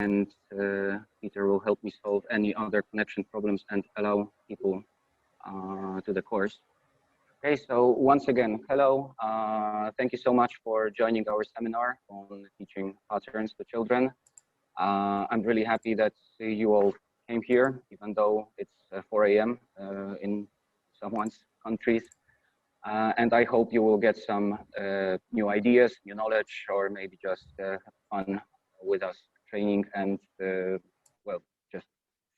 and Peter will help me solve any other connection problems and allow people to the course. Okay, so once again, hello. Thank you so much for joining our seminar on teaching patterns to children. I'm really happy that you all came here, even though it's 4 a.m. In someone's countries. And I hope you will get some new ideas, new knowledge, or maybe just have fun with us training and, well, just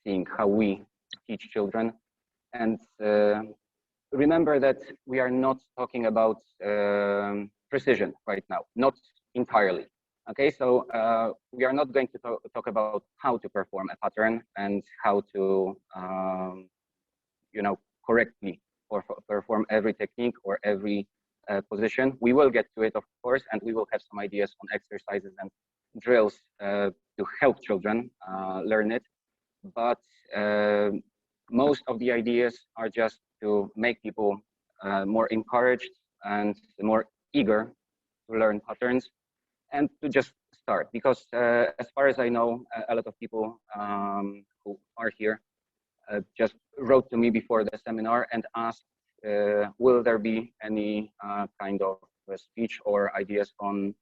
seeing how we teach children. And remember that we are not talking about precision right now, not entirely. Okay, so we are not going to talk about how to perform a pattern and how to, you know, correctly or perform every technique or every position. We will get to it, of course, and we will have some ideas on exercises and drills to help children learn it. But most of the ideas are just to make people more encouraged and more eager to learn patterns and to just start. Because as far as I know, a lot of people who are here just wrote to me before the seminar and asked, will there be any kind of speech or ideas on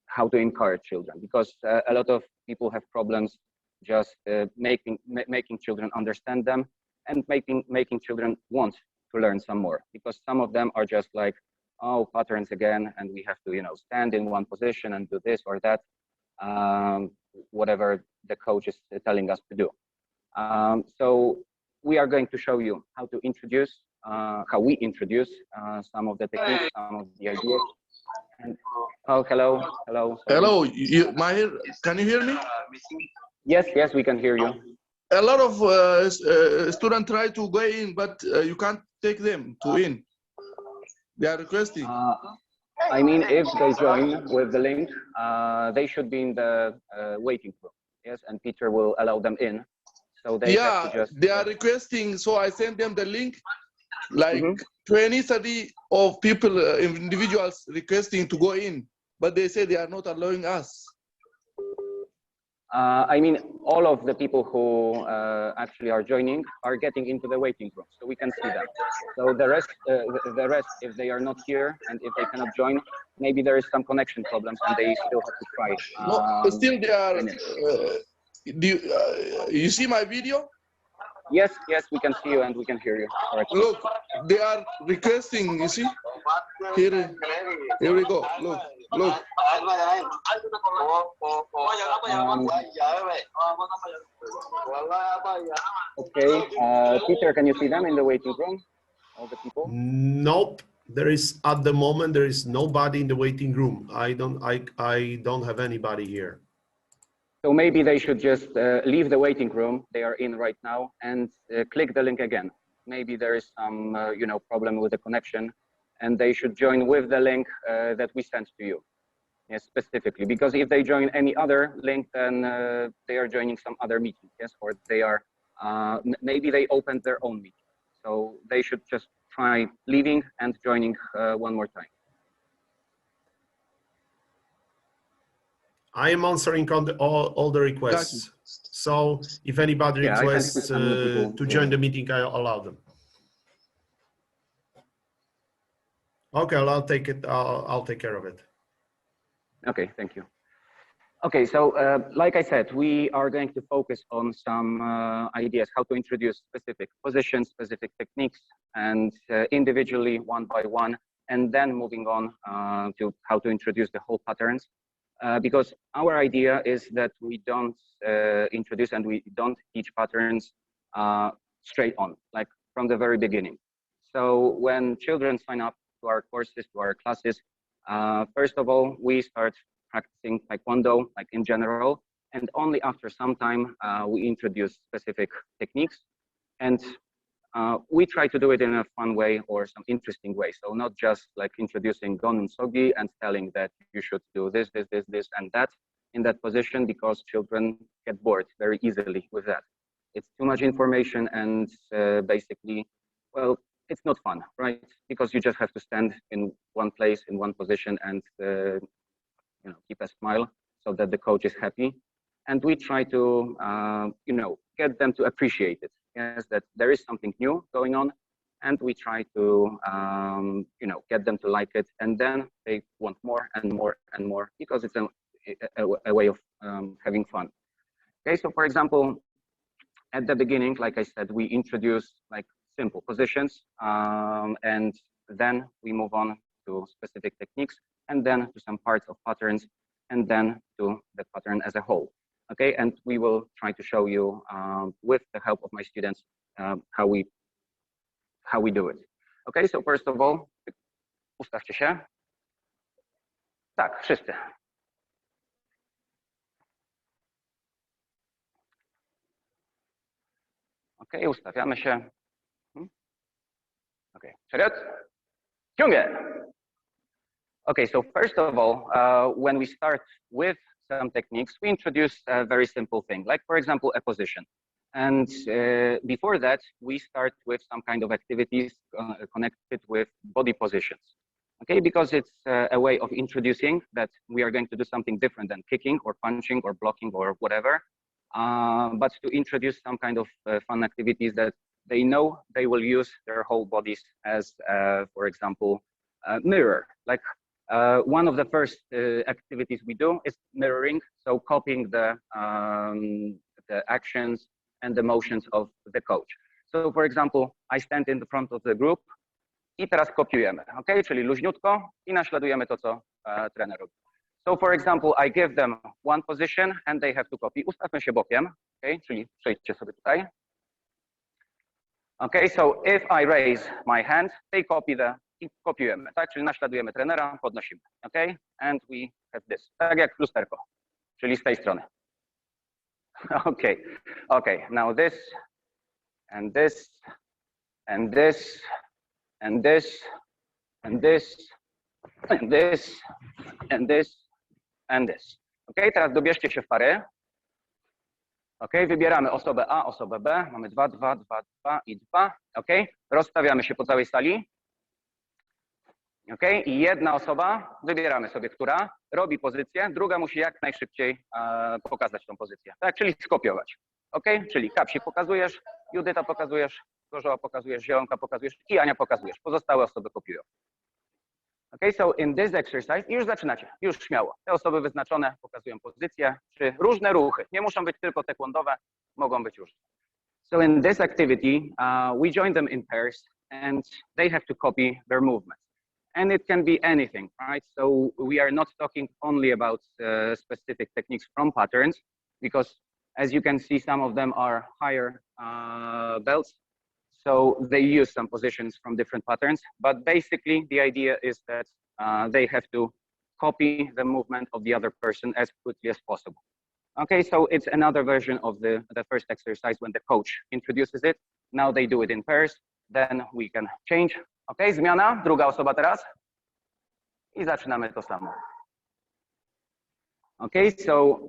how to encourage children? Because a lot of people have problems just making children understand them and making children want to learn some more, because some of them are just like, oh, patterns again, and we have to, you know, stand in one position and do this or that, whatever the coach is telling us to do. So we are going to show you how to introduce, how we introduce some of the techniques, some of the ideas. And, oh, hello. Sorry. Hello, can you hear me? Yes, we can hear you. A lot of students try to go in, but you can't take them to in. They are requesting. I mean, if they join with the link, they should be in the waiting room. Yes, and Peter will allow them in. So they have to just. They are requesting. So I sent them the link. Like 20, 30 of people, individuals requesting to go in, but they say they are not allowing us. I mean, all of the people who actually are joining are getting into the waiting room, so we can see them. So the rest, if they are not here and if they cannot join, maybe there is some connection problems and they still have to try. No, still they are. You see my video? Yes, we can see you and we can hear you. Correctly. Look, they are requesting. You see? Here we go. Look. Okay, Peter, can you see them in the waiting room? All the people? Nope. There is at the moment there is nobody in the waiting room. I don't have anybody here. So maybe they should just leave the waiting room they are in right now and click the link again. Maybe there is some you know, problem with the connection, and they should join with the link that we sent to you. Yes, specifically, because if they join any other link, then they are joining some other meeting. Yes, or they are maybe they opened their own meeting. So they should just try leaving and joining one more time. I am answering on all the requests. So if anybody requests to join the meeting, I allow them. Okay, I'll take it. I'll take care of it. Okay, thank you. Okay, so like I said, we are going to focus on some ideas how to introduce specific positions, specific techniques, and individually one by one, and then moving on to how to introduce the whole patterns. Because our idea is that we don't introduce and we don't teach patterns straight on, like from the very beginning. So when children sign up to our courses, to our classes, first of all, we start practicing Taekwondo, like in general, and only after some time we introduce specific techniques, and we try to do it in a fun way or some interesting way. So not just like introducing Gon and Sogi and telling that you should do this, and that in that position, because children get bored very easily with that. It's too much information, and basically, well, it's not fun, right? Because you just have to stand in one place, in one position, and you know, keep a smile so that the coach is happy. and we try to, you know, get them to appreciate it. Yes, that there is something new going on, and we try to, you know, get them to like it, and then they want more and more and more because it's a way of having fun. Okay, so for example, at the beginning, like I said, we introduce like simple positions, and then we move on to specific techniques, and then to some parts of patterns, and then to the pattern as a whole. Okay, and we will try to show you with the help of my students how we do it. Okay, so first of all, ustawcie się. Tak, wszyscy. Okay, ustawiamy się. Okay, wперед. Ciągle. Okay, so first of all, when we start with some techniques, we introduce a very simple thing, like for example, a position. And before that, we start with some kind of activities connected with body positions. Okay, because it's a way of introducing that we are going to do something different than kicking or punching or blocking or whatever, but to introduce some kind of fun activities that they know they will use their whole bodies as, for example, a mirror. Like one of the first activities we do is mirroring, so copying the actions and the motions of the coach. So for example, I stand in the front of the group i teraz kopiujemy, okay? Czyli luźniutko i naśladujemy to, co trener robi. So for example, I give them one position and they have to copy. Ustawmy się bokiem, okay? Czyli przejdźcie sobie tutaj. Okay, so if I raise my hand, they copy i kopiujemy, tak? Czyli naśladujemy trenera, podnosimy, okay? And we have this, tak jak lusterko, czyli z tej strony. Okay, okay, now this, and this, and this, and this, and this, and this, and this, and this. Okay, teraz dobierzcie się w pary. Okay, wybieramy osobę A, osobę B. Mamy 2, 2, 2, 2 i 2. Okay, rozstawiamy się po całej sali. Okay, i jedna osoba, wybieramy sobie, która robi pozycję, druga musi jak najszybciej pokazać tą pozycję, tak, czyli skopiować. Okay, czyli Kapsi pokazujesz, Judyta pokazujesz, Gorzoła pokazujesz, Zielonka pokazujesz i Ania pokazujesz. Pozostałe osoby kopiują. Okay, so in this exercise, już zaczynacie, już śmiało. Te osoby wyznaczone pokazują pozycję, czy różne ruchy. Nie muszą być tylko taekwondowe, mogą być różne. So in this activity, we join them in pairs and they have to copy their movements. And it can be anything, right? So we are not talking only about specific techniques from patterns, because as you can see, some of them are higher belts. So they use some positions from different patterns, but basically the idea is that they have to copy the movement of the other person as quickly as possible. Okay, so it's another version of the first exercise when the coach introduces it. Now they do it in pairs, then we can change. Okay, zmiana, druga osoba teraz. I zaczynamy to samo. Okay, so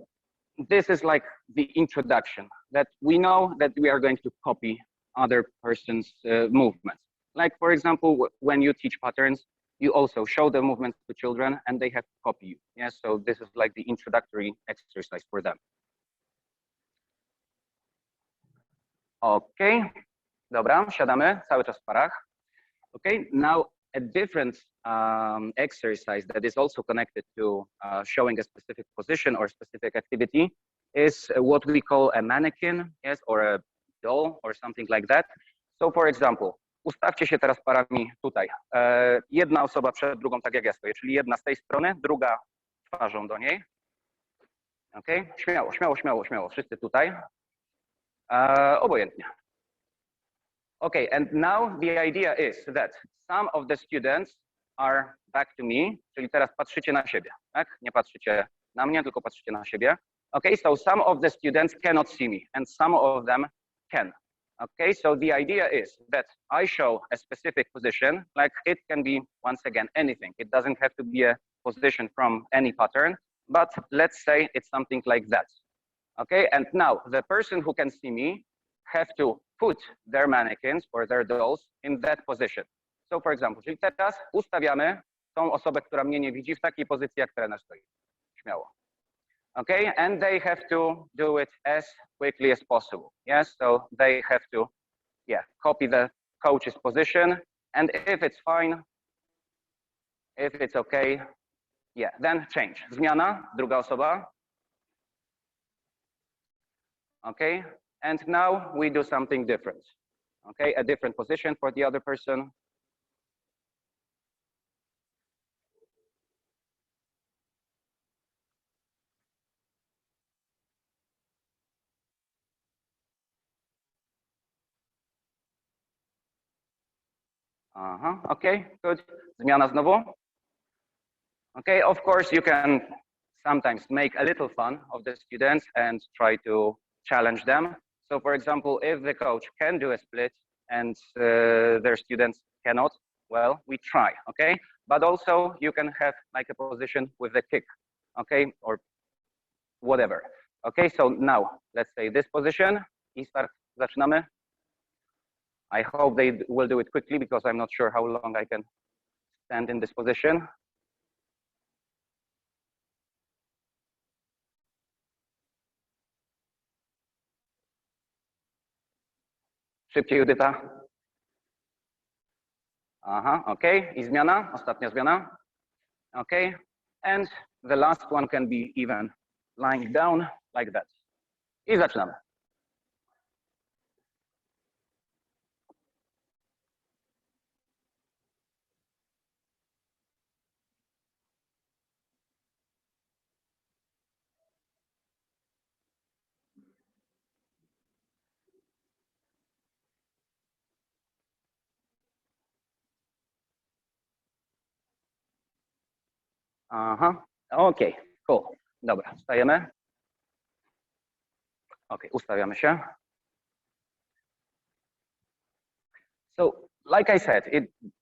this is like the introduction, that we know that we are going to copy other person's movements. Like, for example, when you teach patterns, you also show the movements to children and they have to copy you. Yes, so this is like the introductory exercise for them. Okay, dobra, siadamy, cały czas w parach. Okay, now a different exercise that is also connected to showing a specific position or specific activity is what we call a mannequin, yes, or a doll or something like that. So for example, ustawcie się teraz parami tutaj. Jedna osoba przed drugą, tak jak ja stoję, czyli jedna z tej strony, druga twarzą do niej. Okay, śmiało, śmiało, śmiało, śmiało, wszyscy tutaj. Obojętnie. Okay, and now the idea is that some of the students are back to me, czyli teraz patrzycie na siebie, tak? Nie patrzycie na mnie, tylko patrzycie na siebie. Okay, so some of the students cannot see me and some of them can. Okay, so the idea is that I show a specific position, like it can be, once again, anything. It doesn't have to be a position from any pattern, but let's say it's something like that. Okay, and now the person who can see me have to put their mannequins or their dolls in that position. So for example, czyli teraz ustawiamy tą osobę, która mnie nie widzi, w takiej pozycji, jak trener stoi. Śmiało. Okay, and they have to do it as quickly as possible. Yes, so they have to, yeah, copy the coach's position, and if it's fine, if it's okay, yeah, then change. Zmiana, druga osoba. Okay, and now we do something different. Okay, a different position for the other person. Okay, good. Zmiana znowu. Okay, of course, you can sometimes make a little fun of the students and try to challenge them. So for example, if the coach can do a split and their students cannot, well, we try, okay? But also you can have like a position with a kick, okay? Or whatever. Okay, so now let's say this position. I start, zaczynamy. I hope they will do it quickly because I'm not sure how long I can stand in this position. Szybciej, Judyta. Aha, okay. I zmiana, ostatnia zmiana. Okay, and the last one can be even lying down like that. I zaczynamy. Aha, okej, cool. Dobra, wstajemy. Okay, ustawiamy się. So, like I said,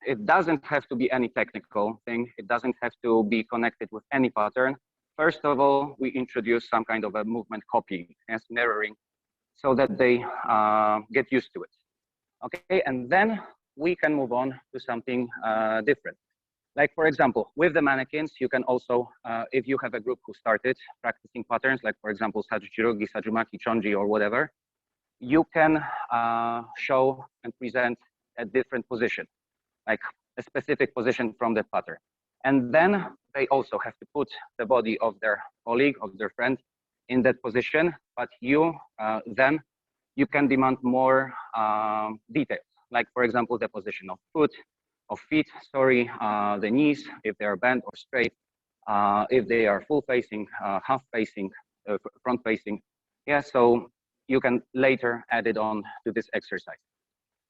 it doesn't have to be any technical thing. It doesn't have to be connected with any pattern. First of all, we introduce some kind of a movement copying and mirroring so that they get used to it. Okay, and then we can move on to something different. Like, for example, with the mannequins, you can also, if you have a group who started practicing patterns, like, for example, Sajuchirugi, Sajumaki, Chonji, or whatever, you can show and present a different position, like a specific position from the pattern. And then they also have to put the body of their colleague, of their friend, in that position, but you then you can demand more details, like, for example, the position of feet, sorry, the knees, if they are bent or straight, if they are full facing, half facing, front facing. Yeah, so you can later add it on to this exercise.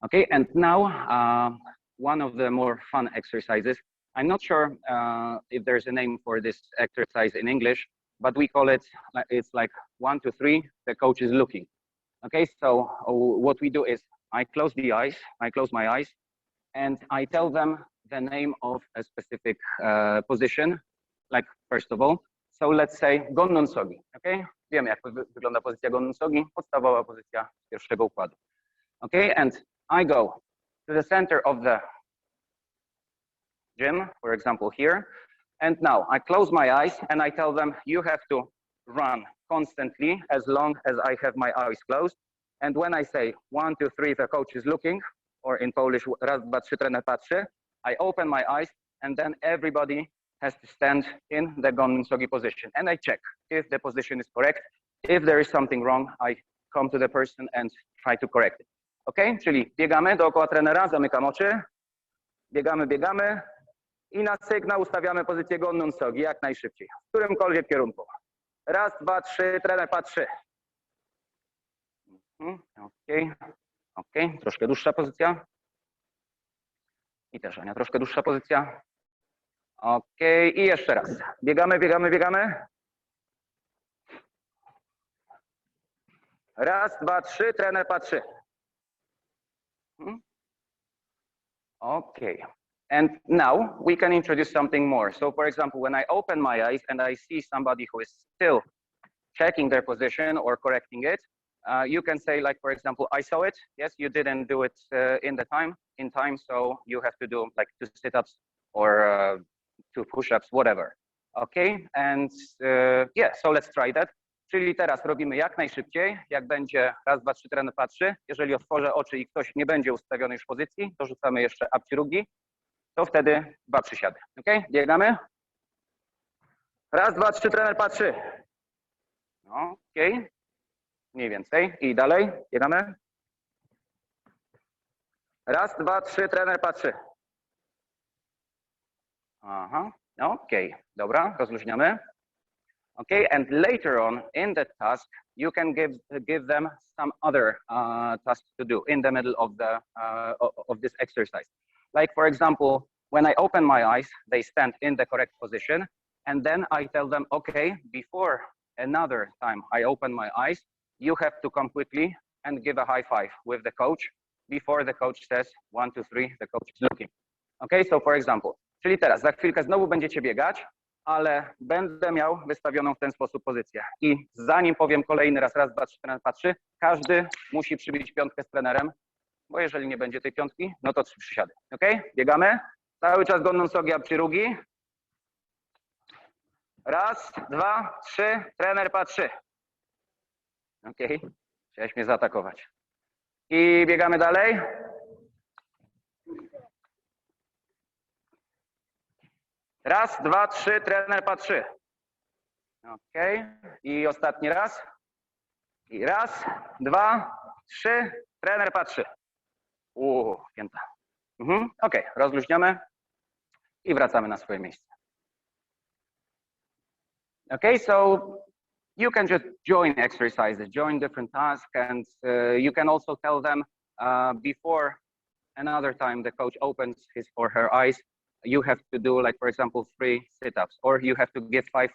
Okay, and now one of the more fun exercises. I'm not sure if there's a name for this exercise in English, but we call it, it's like 1, 2, 3, the coach is looking. Okay, so what we do is I close my eyes, and I tell them the name of a specific position, like first of all. So let's say Gonnun Sogi, okay? Wiemy, jak wygląda pozycja Gonnun Sogi, podstawowa pozycja pierwszego układu. Okay, and I go to the center of the gym, for example here, and now I close my eyes and I tell them, you have to run constantly as long as I have my eyes closed. And when I say 1, 2, 3, the coach is looking, or in Polish, raz, dwa, trzy, trener patrzy, I open my eyes, and then everybody has to stand in the Gonnun Sogi position. And I check if the position is correct. If there is something wrong, I come to the person and try to correct it. Okay? Czyli biegamy dookoła trenera, zamykam oczy, biegamy i na sygnał ustawiamy pozycję Gonnun Sogi jak najszybciej, w którymkolwiek kierunku. Raz, dwa, trzy, trener patrzy. Ok, troszkę dłuższa pozycja. I też Ania, troszkę dłuższa pozycja. Ok, i jeszcze raz. Biegamy. Raz, dwa, trzy, trener patrzy. Okay, and now we can introduce something more. So for example, when I open my eyes and I see somebody who is still checking their position or correcting it, you can say, like, for example, I saw it. Yes, you didn't do it in time, so you have to do like 2 sit-ups or 2 push-ups, whatever. Okay, and yeah, so let's try that. Czyli teraz robimy jak najszybciej, jak będzie raz, dwa, trzy, trener patrzy. Jeżeli otworzę oczy i ktoś nie będzie ustawiony już w pozycji, to rzucamy jeszcze apcirugi, to wtedy 2 przysiady. Okay, biegamy. Raz, dwa, trzy, trener patrzy. Okay, mniej więcej. I dalej, biegamy. Raz, dwa, trzy, trener patrzy. Aha, okej, dobra, rozluźniamy. Okay, and later on in the task, you can give them some other tasks to do in the middle of this exercise. Like for example, when I open my eyes, they stand in the correct position, and then I tell them, okay, before another time I open my eyes, you have to come quickly and give a high five with the coach before the coach says 1, 2, 3, the coach is looking. Okay, so for example, czyli teraz za chwilkę znowu będziecie biegać, ale będę miał wystawioną w ten sposób pozycję. I zanim powiem kolejny raz, raz, dwa, trzy, trener patrzy, każdy musi przybić piątkę z trenerem, bo jeżeli nie będzie tej piątki, no to 3 przysiady. Ok? Biegamy. Cały czas gonąc nogi apcirugi. Raz, dwa, trzy, trener patrzy. Ok? Chciałeś mnie zaatakować. I biegamy dalej. Raz, dwa, trzy, trener patrzy. Ok. I ostatni raz. I raz, dwa, trzy, trener patrzy. Pięta. Ok, rozluźniamy i wracamy na swoje miejsce. Okay, so you can just join exercises, join different tasks, and you can also tell them before another time the coach opens his or her eyes, you have to do, like, for example, 3 sit-ups, or you have to give 5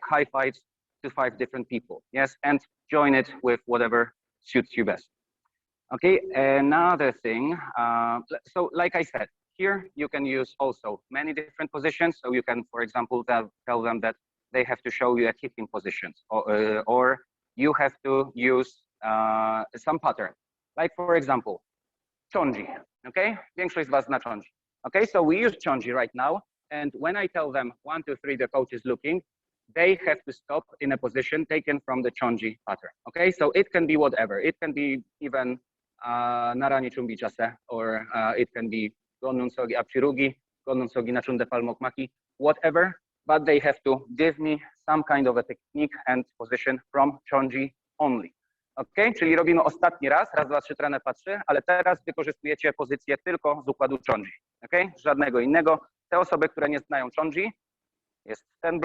high fives to 5 different people. Yes, and join it with whatever suits you best. Okay, another thing, so like I said, here you can use also many different positions. So you can, for example, tell them that they have to show you a kicking positions, or you have to use some pattern. Like for example, chonji, okay? Większość z was zna chonji. Okay, so we use chonji right now. And when I tell them 1, 2, 3, the coach is looking, they have to stop in a position taken from the chonji pattern. Okay, so it can be whatever. It can be even narani chumbi chase, or it can be gonun sogi apchirugi, gonun sogi na chunde palmokmaki, whatever, but they have to give me some kind of a technique and position from chonji only. Ok, czyli robimy ostatni raz, raz, dwa, trzy, trener patrzy, ale teraz wykorzystujecie pozycję tylko z układu chonji. Ok, żadnego innego. Te osoby, które nie znają chonji, jest ten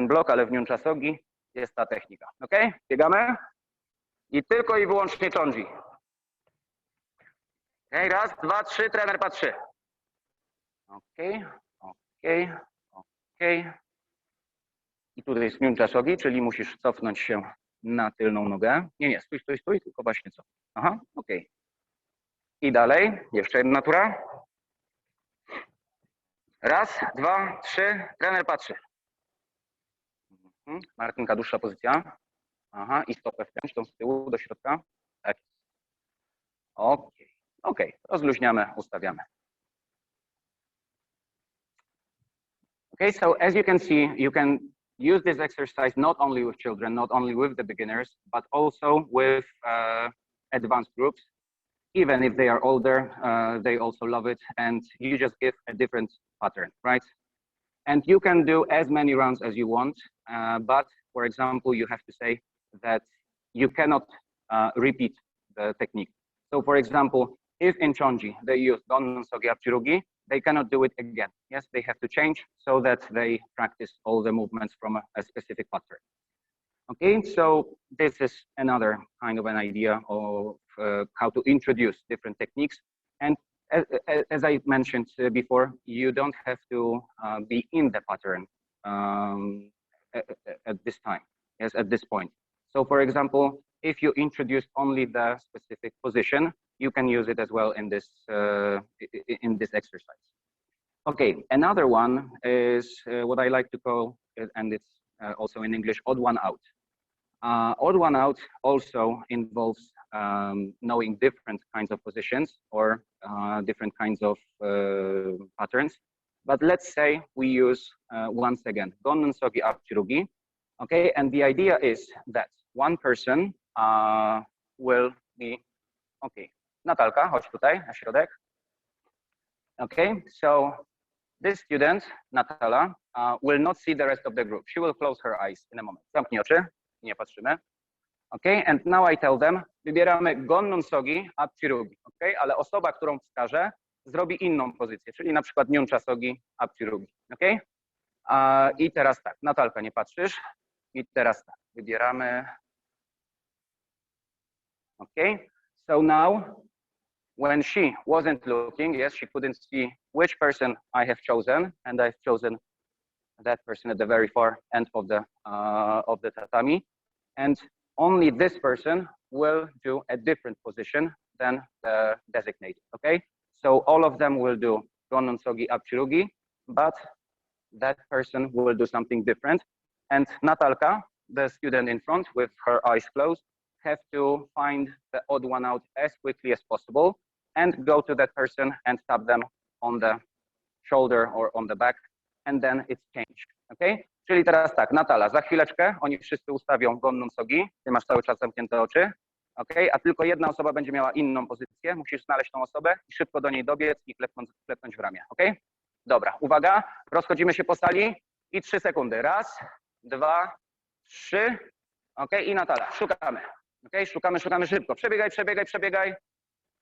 blok, ale w niuncha sogi jest ta technika. Ok, biegamy i tylko i wyłącznie chonji. Okay, raz, dwa, trzy, trener patrzy. Ok. I tutaj jest niuncha sogi, czyli musisz cofnąć się na tylną nogę. Nie, stój, tylko właśnie co. Aha, ok. I dalej, jeszcze jedna tura. Raz, dwa, trzy, trener patrzy. Martynka, dłuższa pozycja. Aha, i stopę wpiąć tą z tyłu do środka. Tak. Ok, rozluźniamy, ustawiamy. Okay, so as you can see, you can use this exercise not only with children, not only with the beginners, but also with advanced groups. Even if they are older, they also love it, and you just give a different pattern, right? And you can do as many rounds as you want, but for example, you have to say that you cannot repeat the technique. So for example, if in chonji they use donnen sogi apchirugi, they cannot do it again. Yes, they have to change so that they practice all the movements from a specific pattern. Okay, so this is another kind of an idea of how to introduce different techniques. And as I mentioned before, you don't have to be in the pattern at this time, yes, at this point. So for example, if you introduce only the specific position, you can use it as well in this exercise. Okay, another one is what I like to call, and it's also in English, odd one out. Odd one out also involves knowing different kinds of positions or different kinds of patterns. But let's say we use, once again, gonnon sogi apchirugi. Okay, and the idea is that one person will be, okay, Natalka, chodź tutaj, na środek. Okay, so this student, Natala, will not see the rest of the group. She will close her eyes in a moment. Zamknij oczy, nie patrzymy. Okay, and now I tell them, wybieramy gonnon sogi apchirugi. Okay, ale osoba, którą wskażę, zrobi inną pozycję, czyli na przykład niuncha sogi apchirugi. Okay? I teraz tak, Natalka, nie patrzysz. I teraz tak, wybieramy. Okay, so now when she wasn't looking, yes, she couldn't see which person I have chosen, and I've chosen that person at the very far end of the tatami, and only this person will do a different position than the designated. Okay, so all of them will do gonnon sogi apchirugi, but that person will do something different, and Natalka, the student in front with her eyes closed, have to find the odd one out as quickly as possible and go to that person and tap them on the shoulder or on the back, and then it's changed. Okay? Czyli teraz tak, Natala, za chwileczkę oni wszyscy ustawią gonnon sogi, ty masz cały czas zamknięte oczy, okay? A tylko jedna osoba będzie miała inną pozycję, musisz znaleźć tą osobę i szybko do niej dobiec i klepnąć w ramię, ok? Dobra, uwaga, rozchodzimy się po sali i 3 sekundy. Raz, 2, 3, ok? I Natala, szukamy. Okay, szukamy szybko. Przebiegaj.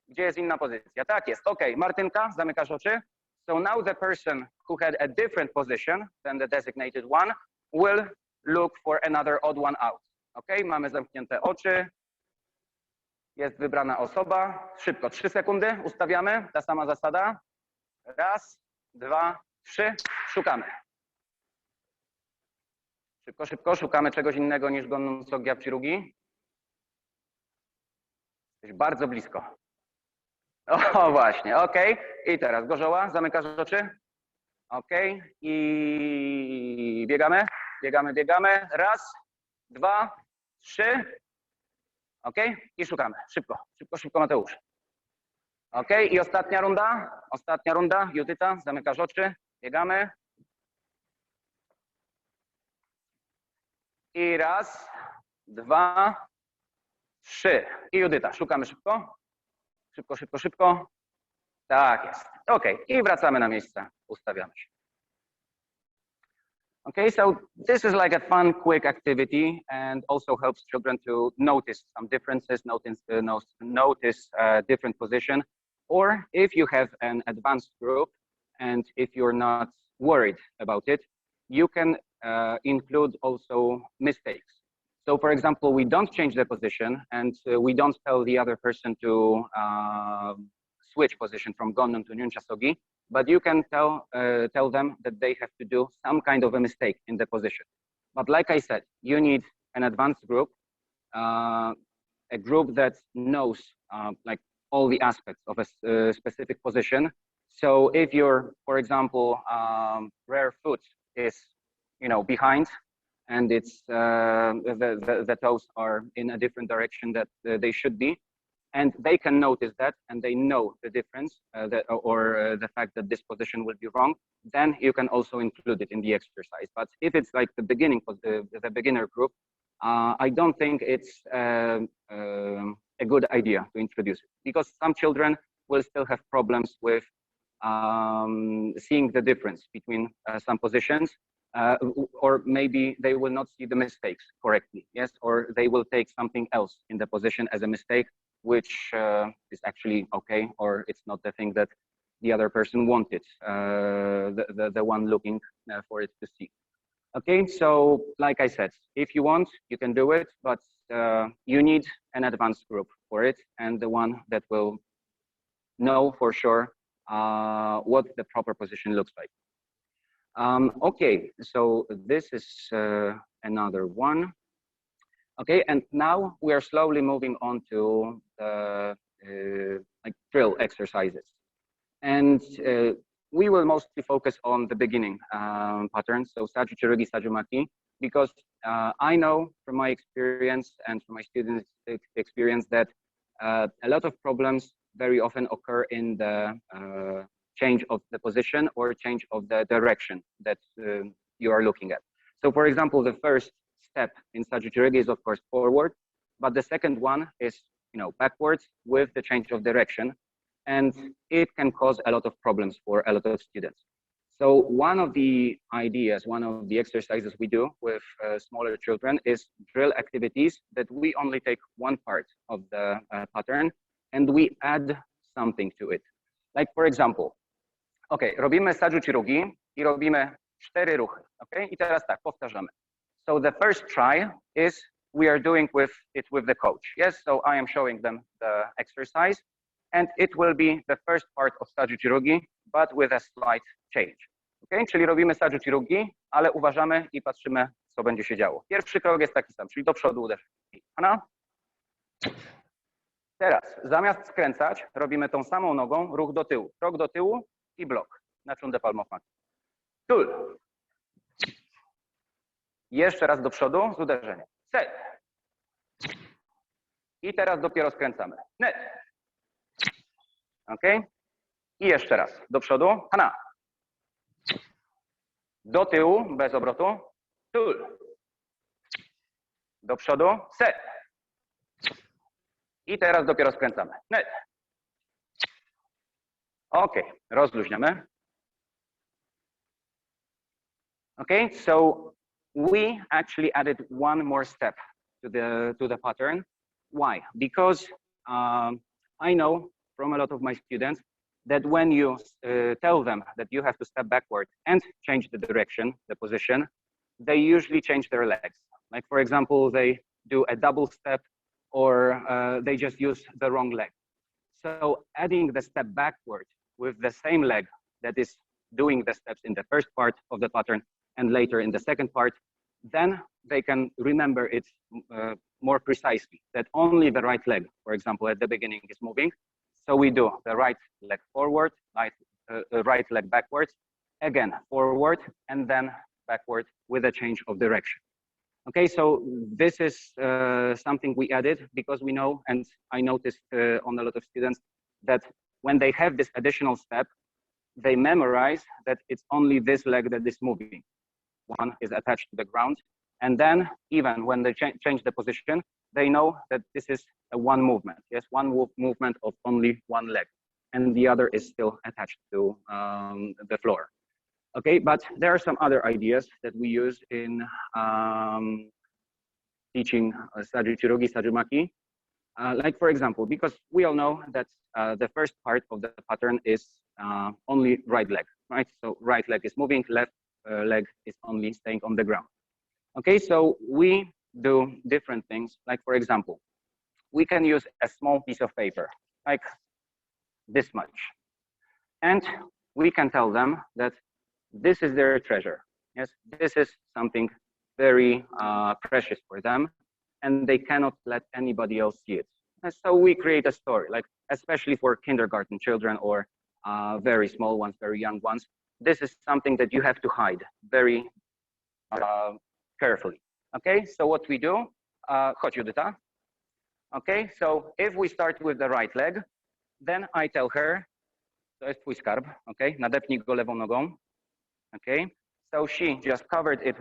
Gdzie jest inna pozycja? Tak jest. Ok, Martynka, zamykasz oczy. So now the person who had a different position than the designated one will look for another odd one out. Ok, mamy zamknięte oczy. Jest wybrana osoba. Szybko, 3 sekundy. Ustawiamy. Ta sama zasada. Raz, 2, 3. Szukamy. Szybko. Szukamy czegoś innego niż gonnon sogi apchirugi. Jesteś bardzo blisko. O, właśnie, ok. I teraz Gorzoła, zamykasz oczy. Ok. I biegamy. Raz, 2, 3. Ok. I szukamy. Szybko, Mateusz. Ok. I ostatnia runda. Judyta, zamykasz oczy. Biegamy. I raz, 2, 3. I Judyta, szukamy szybko. Szybko. Tak jest. Ok. I wracamy na miejsce. Ustawiamy się. Okay, so this is like a fun, quick activity and also helps children to notice some differences, notice different position. Or if you have an advanced group and if you're not worried about it, you can include also mistakes. So for example, we don't change the position and we don't tell the other person to switch position from gonnon to niuncha sogi, but you can tell them that they have to do some kind of a mistake in the position. But like I said, you need an advanced group, a group that knows like all the aspects of a specific position. So if your, for example, rear foot is, behind, and it's the toes are in a different direction that they should be, and they can notice that, and they know the difference, the fact that this position will be wrong, then you can also include it in the exercise. But if it's like the beginner group, I don't think it's a good idea to introduce it, because some children will still have problems with seeing the difference between some positions. Or maybe they will not see the mistakes correctly, yes, or they will take something else in the position as a mistake, which is actually okay, or it's not the thing that the other person wanted, the one looking for it to see. Okay, so like I said, if you want, you can do it, but you need an advanced group for it, and the one that will know for sure what the proper position looks like. Okay, so this is another one. Okay, and now we are slowly moving on to the like drill exercises. And we will mostly focus on the beginning patterns, so Saju Chirugi, Saju Maki, because I know from my experience and from my students' experience that a lot of problems very often occur in the change of the position or change of the direction that you are looking at. So for example, the first step in Sagittarius is of course forward, but the second one is, you know, backwards with the change of direction, and it can cause a lot of problems for a lot of students. So one of the ideas, one of the exercises we do with smaller children is drill activities that we only take one part of the pattern and we add something to it. Like for example, okay, robimy Sagittariusi i robimy 4 ruchy, okay? I teraz tak, powtarzamy. So the first try is we are doing it with the coach. Yes, so I am showing them the exercise and it will be the first part of Sagittariusi, but with a slight change. Okay? Czyli robimy Sagittariusi, ale uważamy i patrzymy, co będzie się działo. Pierwszy krok jest taki sam, czyli do przodu uderzyć. Teraz, zamiast skręcać, robimy tą samą nogą ruch do tyłu. Krok do tyłu i blok na czundę palmową. Tul. Jeszcze raz do przodu z uderzeniem. Set. I teraz dopiero skręcamy. Net. Ok? I jeszcze raz do przodu. Hana. Do tyłu, bez obrotu. Tul. Do przodu. Set. I teraz dopiero skręcamy. Net. Ok, rozluźniamy. Okay, so we actually added one more step to the pattern. Why? Because I know from a lot of my students that when you tell them that you have to step backward and change the direction, the position, they usually change their legs. Like for example, they do a double step or they just use the wrong leg. So adding the step backward with the same leg that is doing the steps in the first part of the pattern and later in the second part, then they can remember it more precisely, that only the right leg, for example, at the beginning is moving. So we do the right leg forward, right leg backwards, again forward, and then backward with a change of direction. Okay, so this is something we added because we know, and I noticed on a lot of students, that when they have this additional step, they memorize that it's only this leg that is moving. One is attached to the ground. And then even when they change the position, they know that this is a one movement. Yes, one movement of only one leg. And the other is still attached to the floor. Okay, but there are some other ideas that we use in teaching Sagittariusi, Sagimaki. Like for example, because we all know that the first part of the pattern is only right leg, right? So right leg is moving, left leg is only staying on the ground. Okay, so we do different things. Like for example, we can use a small piece of paper, like this much. And we can tell them that this is their treasure. Yes, this is something very precious for them, and they cannot let anybody else see it. And so we create a story, like especially for kindergarten children or very small ones, very young ones. This is something that you have to hide very carefully. Okay, so what we do, chodź Judyta. Okay, so if we start with the right leg, then I tell her, to jest twój skarb, okay, nadepnij go lewą nogą. Okay, so she just covered it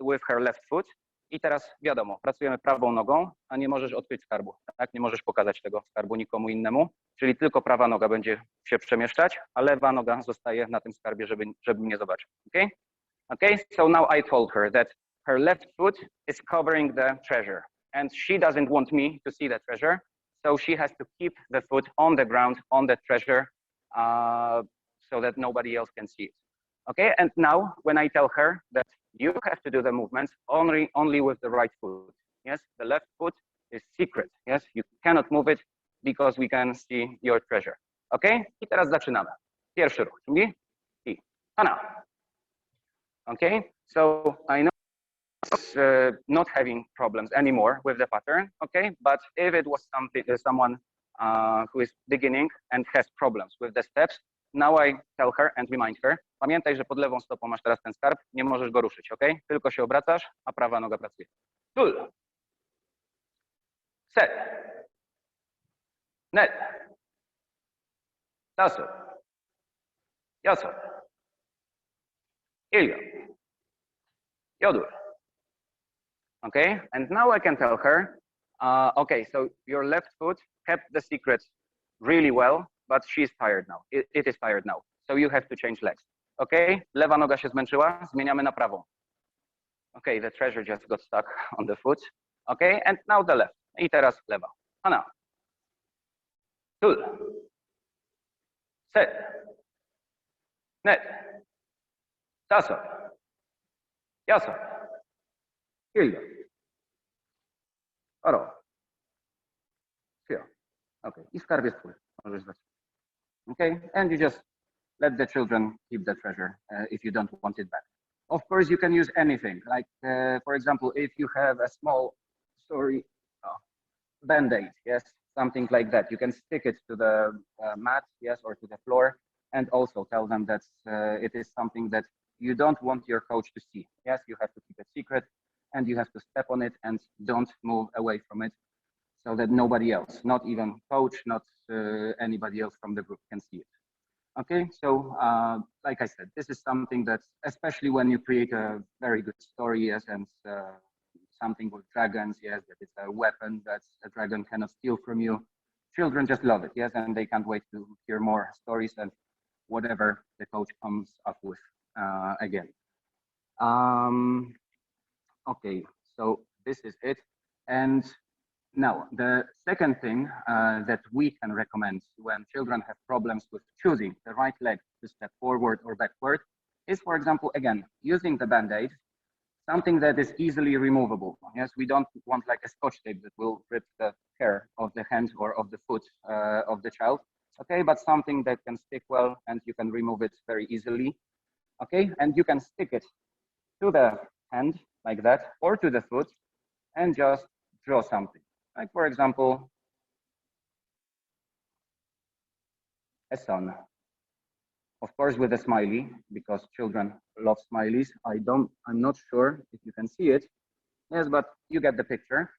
with her left foot. I teraz wiadomo, pracujemy prawą nogą, a nie możesz odkryć skarbu. Tak? Nie możesz pokazać tego skarbu nikomu innemu, czyli tylko prawa noga będzie się przemieszczać, a lewa noga zostaje na tym skarbie, żeby nie zobaczył. Okay? Okay, so now I told her that her left foot is covering the treasure and she doesn't want me to see the treasure, so she has to keep the foot on the ground, on the treasure, so that nobody else can see it. Okay, and now when I tell her that you have to do the movements only with the right foot. Yes, the left foot is secret. Yes, you cannot move it because we can see your treasure. Okay, i teraz zaczynamy. Pierwszy ruch, czyli i Hana. Okay, so I know not having problems anymore with the pattern. Okay, but if it was someone who is beginning and has problems with the steps, now I tell her and remind her, pamiętaj, że pod lewą stopą masz teraz ten skarb, nie możesz go ruszyć, ok? Tylko się obracasz, a prawa noga pracuje. Tul. Set. Net. Tasu. Yasser. Ilya. Yodur. Okay, and now I can tell her, okay, so your left foot kept the secret really well, but she's tired now. It is tired now. So you have to change legs. Okay, lewa noga się zmęczyła, zmieniamy na prawą. Okay, the treasure just got stuck on the foot. Okay, and now the left. I teraz lewa. Hana. Tul. Set. Net. Taso. Yaso. Hilda. Oro. Here. Okay, i skarb jest twój. Możesz zacząć. Okay, and you just let the children keep the treasure if you don't want it back. Of course, you can use anything. Like, for example, if you have a small, band-aid, yes, something like that. You can stick it to the mat, yes, or to the floor, and also tell them that it is something that you don't want your coach to see. Yes, you have to keep it secret, and you have to step on it and don't move away from it, so that nobody else, not even coach, not anybody else from the group, can see it. Okay, so like I said, this is something that, especially when you create a very good story, yes, and something with dragons, yes, that it's a weapon that a dragon cannot steal from you. Children just love it, yes, and they can't wait to hear more stories and whatever the coach comes up with again. Okay, so this is it. And now, the second thing that we can recommend when children have problems with choosing the right leg to step forward or backward is, for example, again, using the band-aid, something that is easily removable. Yes, we don't want like a scotch tape that will rip the hair of the hand or of the foot of the child. Okay, but something that can stick well and you can remove it very easily. Okay, and you can stick it to the hand like that or to the foot and just draw something. Like, for example, a sun. Of course, with a smiley, because children love smileys. I'm not sure if you can see it. Yes, but you get the picture.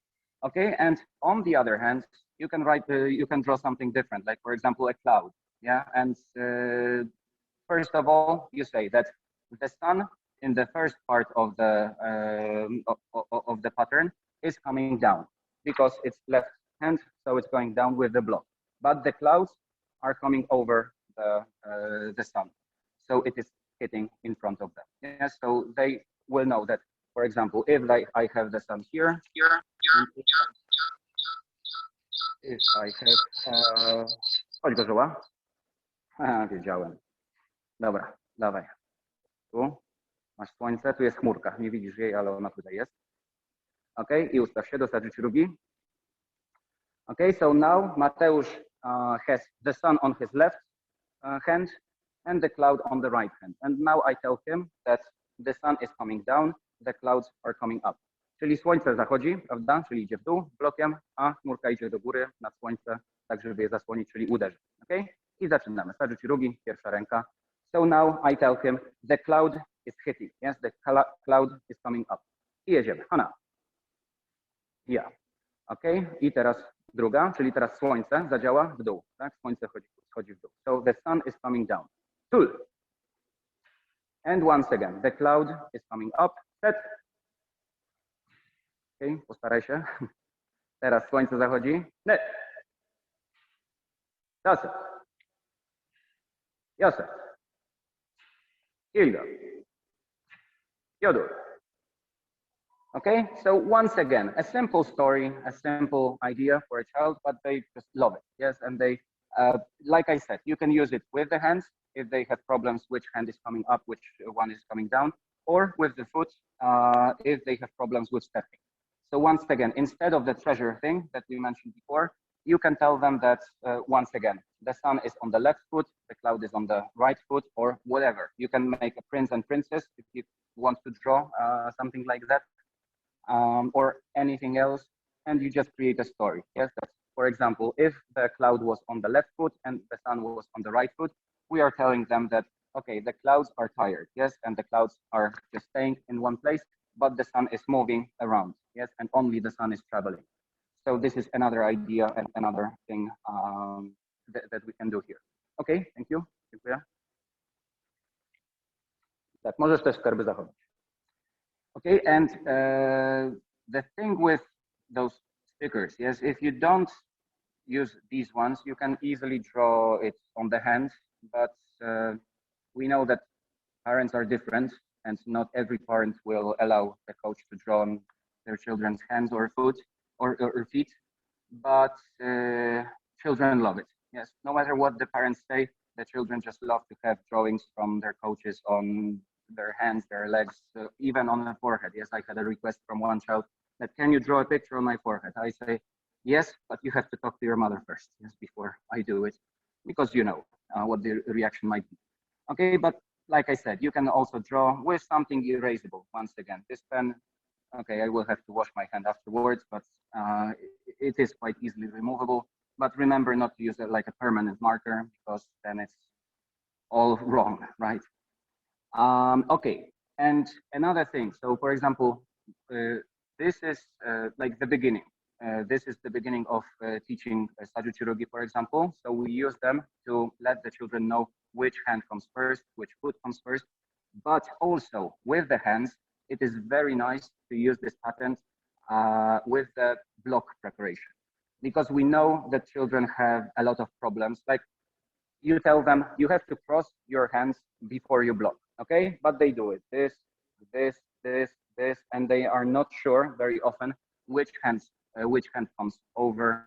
Okay, and on the other hand, you can you can draw something different, like, for example, a cloud. Yeah, and first of all, you say that the sun in the first part of the pattern is coming down because it's left hand, so it's going down with the block. But the clouds are coming over the sun, so it is hitting in front of them. Yes, so they will know that, for example, if I have the sun here, if I have, chodź Gorzoła. Wiedziałem. Dobra, dawaj. Tu masz słońce, tu jest chmurka. Nie widzisz jej, ale ona tutaj jest. Okay, i ustaw się, dostarczyć drugi. Okay, so now Mateusz has the sun on his left hand and the cloud on the right hand. And now I tell him that the sun is coming down, the clouds are coming up. Czyli słońce zachodzi, prawda? Czyli idzie w dół blokiem, a chmurka idzie do góry nad słońce, tak żeby je zasłonić, czyli uderzy. Okay? I zaczynamy. Starczy drugi, pierwsza ręka. So now I tell him the cloud is hitting. Yes, the cloud is coming up. I jedziemy. Hanna. Yeah. Okay? I teraz druga, czyli teraz słońce zadziała w dół. Tak? Słońce schodzi w dół. So the sun is coming down. Tul. And once again, the cloud is coming up. Set. Okay, postaraj się. Teraz słońce zachodzi. Net. Taset. Jaset. Ilga. Yodur. Okay, so once again, a simple story, a simple idea for a child, but they just love it. Yes, and they, like I said, you can use it with the hands if they have problems, which hand is coming up, which one is coming down, or with the foot if they have problems with stepping. So once again, instead of the treasure thing that we mentioned before, you can tell them that once again, the sun is on the left foot, the cloud is on the right foot, or whatever. You can make a prince and princess if you want to draw something like that, or anything else, and you just create a story. Yes, that's, for example, if the cloud was on the left foot and the sun was on the right foot, we are telling them that, okay, the clouds are tired, yes, and the clouds are just staying in one place, but the sun is moving around, yes, and only the sun is traveling. So this is another idea and another thing that we can do here. Okay, thank you. Tak, możesz też skarby zachować. Okay, and the thing with those stickers, yes, if you don't use these ones, you can easily draw it on the hand, but we know that parents are different and not every parent will allow the coach to draw on their children's hands or foot or feet, but children love it. Yes, no matter what the parents say, the children just love to have drawings from their coaches on their hands, their legs, even on the forehead. Yes, I had a request from one child that, can you draw a picture on my forehead? I say, yes, but you have to talk to your mother first, yes, before I do it, because you know what the reaction might be. Okay, but like I said, you can also draw with something erasable. Once again, this pen, okay, I will have to wash my hand afterwards, but it is quite easily removable. But remember not to use it like a permanent marker, because then it's all wrong, right? Okay, and another thing. So for example, this is like the beginning. This is the beginning of teaching Sajuchirugi, for example. So we use them to let the children know which hand comes first, which foot comes first. But also with the hands, it is very nice to use this pattern with the block preparation, because we know that children have a lot of problems. Like you tell them you have to cross your hands before you block, okay? But they do it, this, and they are not sure very often which hand comes over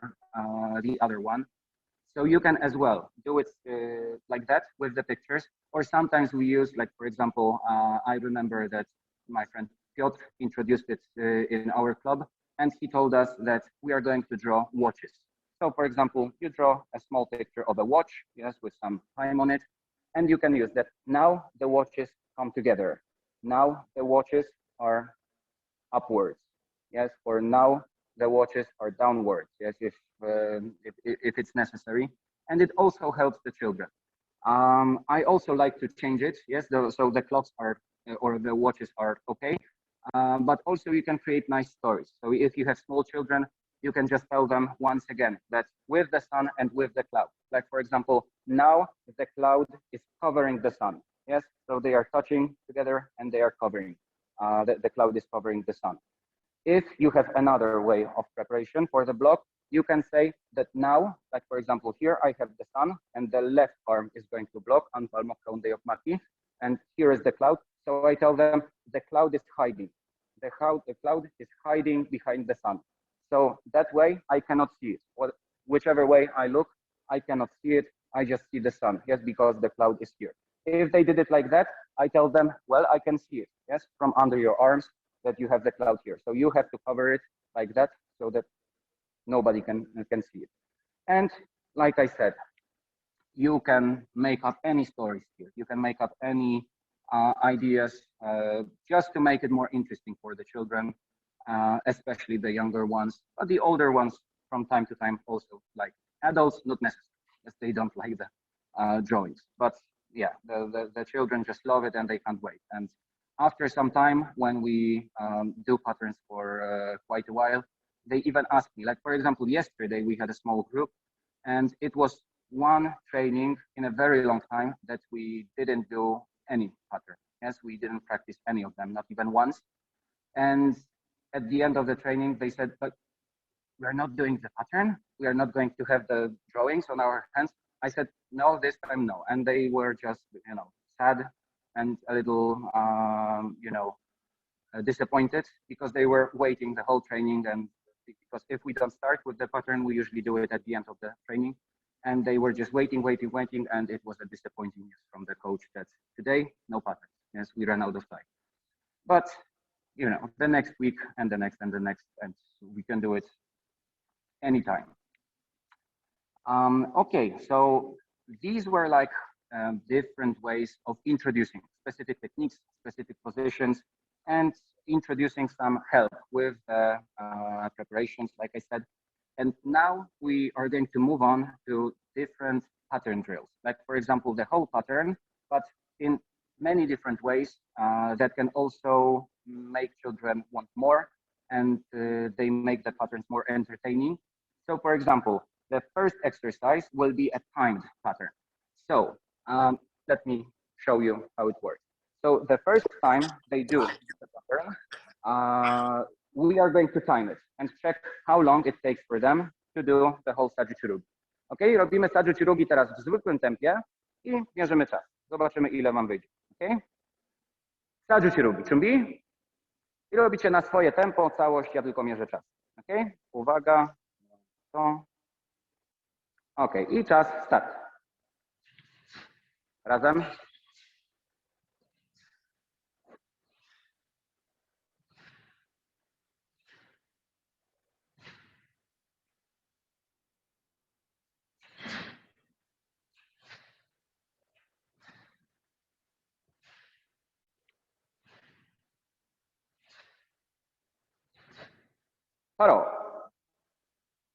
the other one. So you can as well do it like that with the pictures, or sometimes we use, like for example, I remember that my friend Piotr introduced it in our club, and he told us that we are going to draw watches. So for example, you draw a small picture of a watch, yes, with some time on it, and you can use that. Now the watches come together. Now the watches are upwards, yes, or now the watches are downwards, yes, if it's necessary, and it also helps the children. I also like to change it, yes, so the clocks are, or the watches are okay, but also you can create nice stories. So if you have small children, you can just tell them once again that with the sun and with the cloud. Like for example, now the cloud is covering the sun, yes, so they are touching together and they are covering, the cloud is covering the sun. If you have another way of preparation for the block, you can say that now, like for example, here I have the sun and the left arm is going to block on Palmokrondeokmaki, and here is the cloud. So I tell them the cloud is hiding. The cloud is hiding behind the sun. So that way I cannot see it. Whichever way I look, I cannot see it. I just see the sun, yes, because the cloud is here. If they did it like that, I tell them, well, I can see it, yes, from under your arms, that you have the cloud here. So you have to cover it like that so that nobody can see it. And like I said, you can make up any stories here. You can make up any ideas just to make it more interesting for the children, especially the younger ones, but the older ones from time to time also like. Adults, not necessarily, as they don't like the drawings. But yeah, the children just love it and they can't wait. And after some time, when we do patterns for quite a while, they even ask me, like for example, yesterday we had a small group, and it was one training in a very long time that we didn't do any pattern. Yes, we didn't practice any of them, not even once. And at the end of the training, they said, but we are not doing the pattern. We are not going to have the drawings on our hands. I said, no, this time no. And they were just, sad and a little, disappointed, because they were waiting the whole training. And because if we don't start with the pattern, we usually do it at the end of the training. And they were just waiting. And it was a disappointing news from the coach that today, no pattern. Yes, we ran out of time. But, the next week and the next and the next, and we can do it anytime. Okay, so these were like different ways of introducing specific techniques, specific positions, and introducing some help with preparations, like I said. And now we are going to move on to different pattern drills, like for example, the whole pattern, but in many different ways that can also make children want more, and they make the patterns more entertaining. So for example, the first exercise will be a timed pattern. So let me show you how it works. So the first time they do the pattern, we are going to time it and check how long it takes for them to do the whole sajuchirugi. Ok, robimy sajuchirugi teraz w zwykłym tempie i mierzymy czas. Zobaczymy, ile wam wyjdzie. Ok, sajuchirugi, chumbi. I robicie na swoje tempo całość, ja tylko mierzę czas. Ok, uwaga. To. Ok, i czas start. Razem. Paro.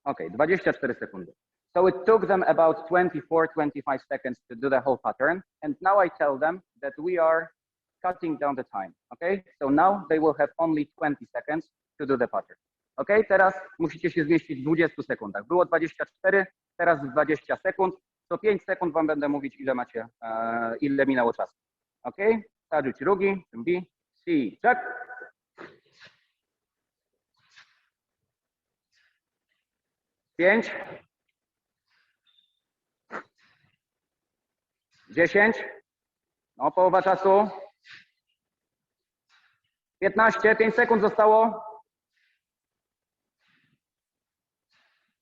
Okay, 24 sekundy. So it took them about 24, 25 seconds to do the whole pattern. And now I tell them that we are cutting down the time. Okay, so now they will have only 20 seconds to do the pattern. Okay, teraz musicie się zmieścić w 20 sekundach. Było 24, teraz 20 sekund. Co 5 sekund wam będę mówić, ile macie, ile minęło czasu. Okay, sajuchirugi, chumbi, si, check. 5, 10, no połowa czasu, 15, 5 sekund zostało,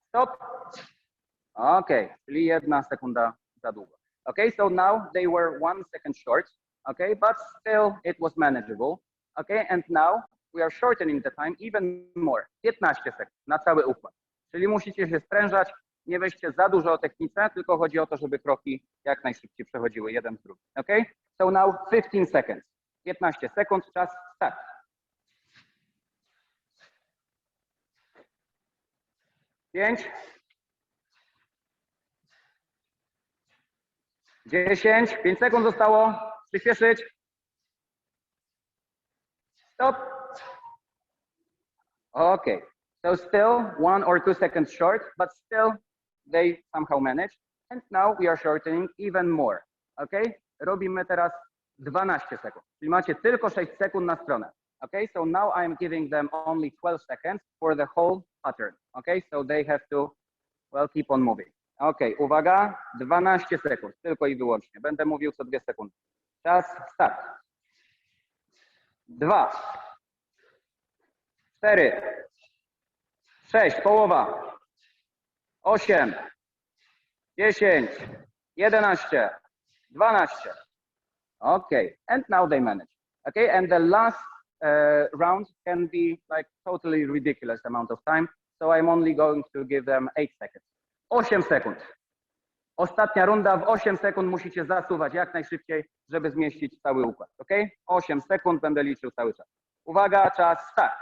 stop, okay, czyli 1 sekunda za długo. Okay, so now they were 1 second short, okay, but still it was manageable, okay, and now we are shortening the time even more, 15 sekund na cały układ. Czyli musicie się sprężać, nie weźcie za dużo o technice, tylko chodzi o to, żeby kroki jak najszybciej przechodziły jeden z drugim. Ok? So now 15 seconds. 15 sekund, czas start. Pięć. 10. 5 sekund zostało. Przyspieszyć. Stop. Okay. So still 1 or 2 seconds short, but still they somehow managed. And now we are shortening even more. Okay? Robimy teraz 12 sekund. Czyli macie tylko 6 sekund na stronę. Okay? So now I'm giving them only 12 seconds for the whole pattern. Okay? So they have to, well, keep on moving. Okay, uwaga, 12 sekund, tylko i wyłącznie. Będę mówił co 2 sekundy. Czas, start. 2, 4, 6, połowa, 8, 10, 11, 12. Okay, and now they manage. Okay, and the last round can be like totally ridiculous amount of time. So I'm only going to give them 8 seconds. 8 sekund. Ostatnia runda, w 8 sekund musicie zasuwać jak najszybciej, żeby zmieścić cały układ. Ok? 8 sekund, będę liczył cały czas. Uwaga, czas, start.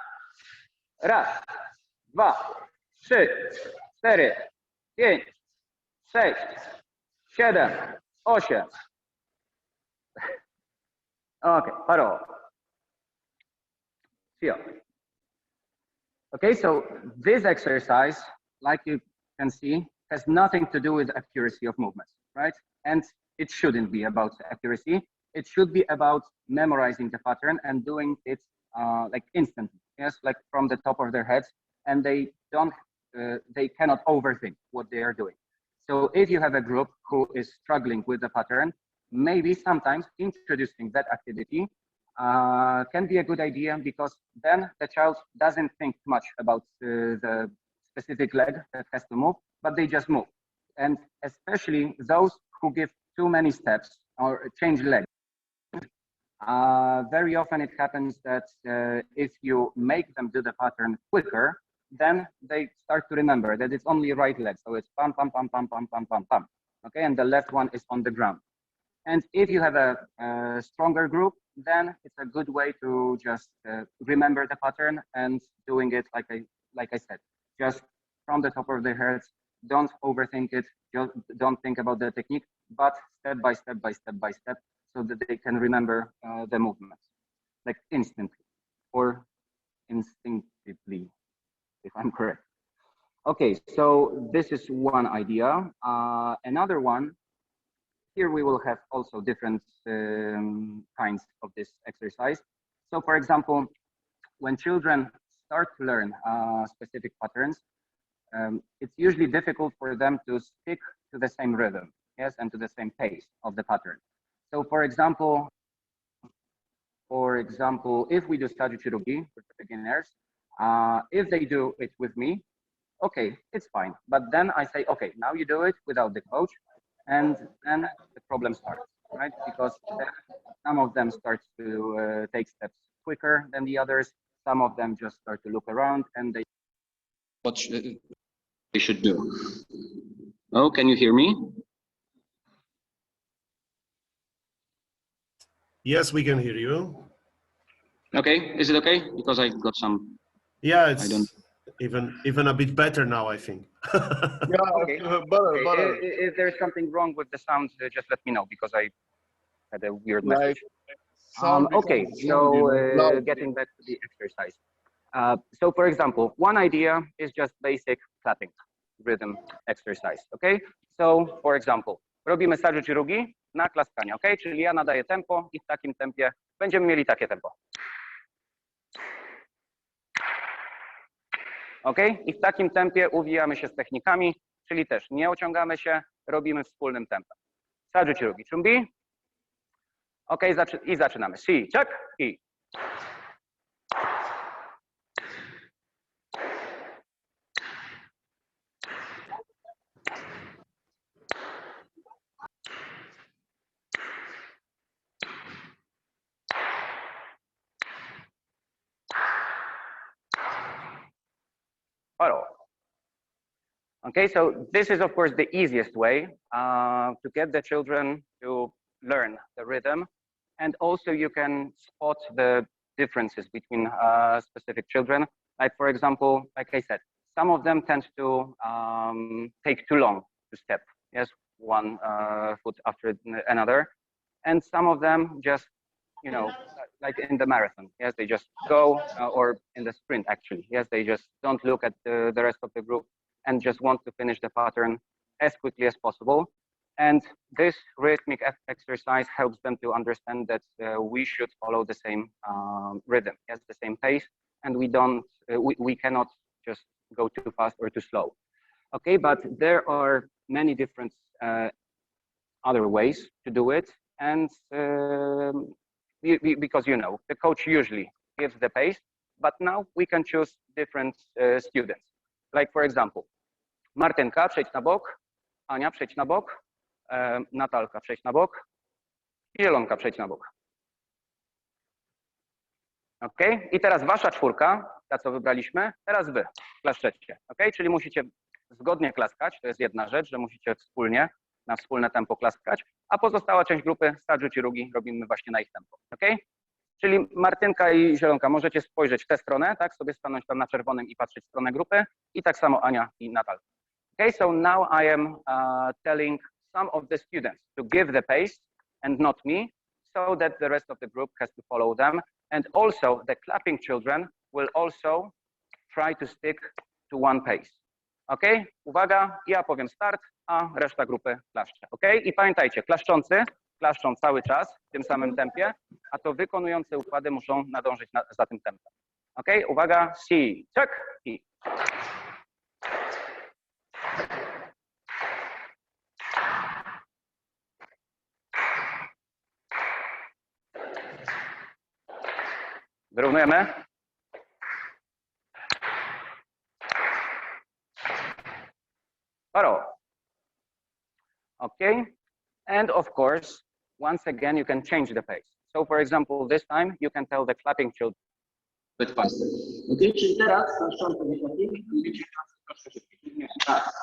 1, 2, 3, 4, 5, 6, 7, 8. Ok, paro. Okay, so this exercise, like you can see, has nothing to do with accuracy of movements, right? And it shouldn't be about accuracy. It should be about memorizing the pattern and doing it like instantly, yes, like from the top of their heads, and they cannot overthink what they are doing. So if you have a group who is struggling with the pattern, maybe sometimes introducing that activity can be a good idea, because then the child doesn't think much about the specific leg that has to move, but they just move. And especially those who give too many steps or change legs. Very often it happens that if you make them do the pattern quicker, then they start to remember that it's only right leg. So it's pam, pam, pam, pam, pam, pam, pam, pam. Okay, and the left one is on the ground. And if you have a stronger group, then it's a good way to just remember the pattern and doing it like I said, just from the top of their heads. Don't overthink it. Don't think about the technique, but step by step by step by step, so that they can remember the movements, like instantly or instinctively, if I'm correct. Okay, so this is one idea. Another one here we will have also different kinds of this exercise. So for example, when children start to learn specific patterns, it's usually difficult for them to stick to the same rhythm, yes, and to the same pace of the pattern. So for example, if we do Stadiu Chirugi for beginners, if they do it with me, okay, it's fine. But then I say, okay, now you do it without the coach, and then the problem starts, right? Because some of them start to take steps quicker than the others. Some of them just start to look around and they what they should do. Oh, can you hear me? Yes, we can hear you. Okay, is it okay? Because I got some. Yeah, it's even a bit better now, I think. Yeah, okay. Better. If there's something wrong with the sound, just let me know because I had a weird message. Okay, so getting back to the exercise. So for example, one idea is just basic clapping rhythm exercise, okay? So for example, robimy Stadiu Chirugi na klaskanie, okay? Czyli ja nadaję tempo i w takim tempie będziemy mieli takie tempo. Ok? I w takim tempie uwijamy się z technikami, czyli też nie ociągamy się, robimy wspólnym tempem. Stadiu Chirugi, chumbi. Ok, i zaczynamy. Si, czek, i. Okay, so this is of course the easiest way to get the children to learn the rhythm, and also you can spot the differences between specific children. Like for example, like I said, some of them tend to take too long to step, yes, one foot after another, and some of them just, you know, like in the marathon, yes, they just go, or in the sprint actually, yes, they just don't look at the rest of the group and just want to finish the pattern as quickly as possible. And this rhythmic exercise helps them to understand that we should follow the same rhythm, yes, the same pace, and we cannot just go too fast or too slow. Okay, but there are many different other ways to do it, and because you know the coach usually gives the pace, but now we can choose different students. Like for example, Martynka, przejdź na bok, Ania, przejdź na bok, Natalka, przejdź na bok, Zielonka, przejdź na bok. Ok, i teraz wasza czwórka, ta co wybraliśmy, teraz wy klaszczecie, ok, czyli musicie zgodnie klaskać, to jest jedna rzecz, że musicie wspólnie, na wspólne tempo klaskać, a pozostała część grupy Stadiu Chirugi robimy właśnie na ich tempo, ok? Czyli Martynka i Zielonka, możecie spojrzeć w tę stronę, tak, sobie stanąć tam na czerwonym i patrzeć w stronę grupy, i tak samo Ania i Natalka. Okay, so now I am telling some of the students to give the pace and not me, so that the rest of the group has to follow them. And also the clapping children will also try to stick to one pace. Okay, uwaga, ja powiem start, a reszta grupy klaszcze. Okay, i pamiętajcie, klaszczący klaszczą cały czas w tym samym tempie, a to wykonujące układy muszą nadążyć za tym tempem. Okay, uwaga, si, czek, i. Wyrównujemy. Paro. Okay. And of course, once again, you can change the pace. So for example, this time you can tell the clapping children a bit faster. Okay, czyli teraz klaszczące wyklapi, mówicie troszkę szybciej. Raz,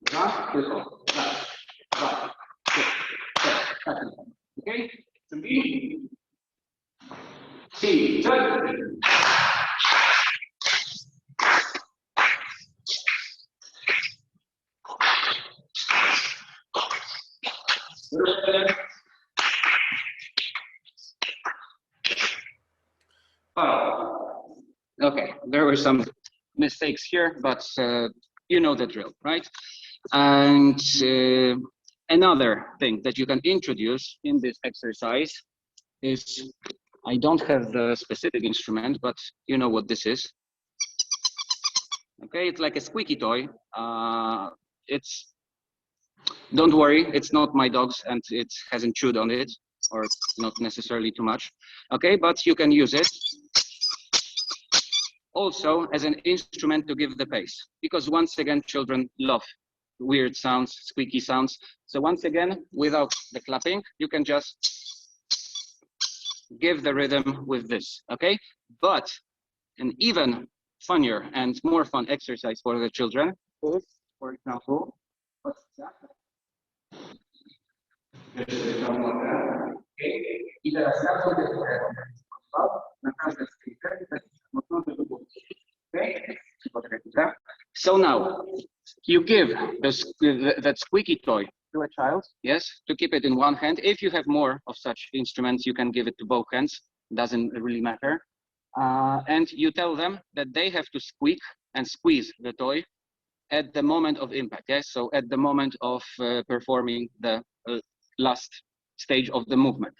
dwa, tylko. Raz, dwa, trzy, cztery. Okay? Czyli si, czek. Okay, there were some mistakes here, but you know the drill, right? And Another thing that you can introduce in this exercise is, I don't have the specific instrument, but you know what this is. Okay, it's like a squeaky toy. Don't worry, it's not my dog's and it hasn't chewed on it, or not necessarily too much. Okay, but you can use it also as an instrument to give the pace, because once again, children love weird sounds, squeaky sounds. So once again, without the clapping, you can just give the rhythm with this, okay? But an even funnier and more fun exercise for the children is, for example, what's that? I teraz każdy, na każde okay? So now you give that squeaky toy to a child, yes, to keep it in one hand. If you have more of such instruments, you can give it to both hands, doesn't really matter. And you tell them that they have to squeak and squeeze the toy at the moment of impact, yes? So at the moment of performing the last stage of the movement.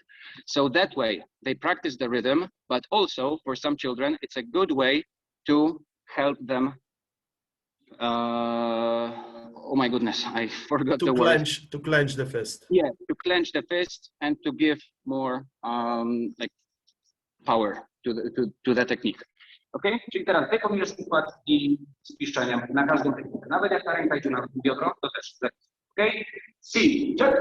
So that way they practice the rhythm, but also for some children, it's a good way to help them. Oh my goodness, I forgot the word. To clench the fist. Yeah, to clench the fist and to give more like power to the technique. Okay? Czyli teraz wykonujesz układ i z piszczeniem na każdą technikę. Nawet jak ta ręka idzie na biodro, to też. Okay? See, check.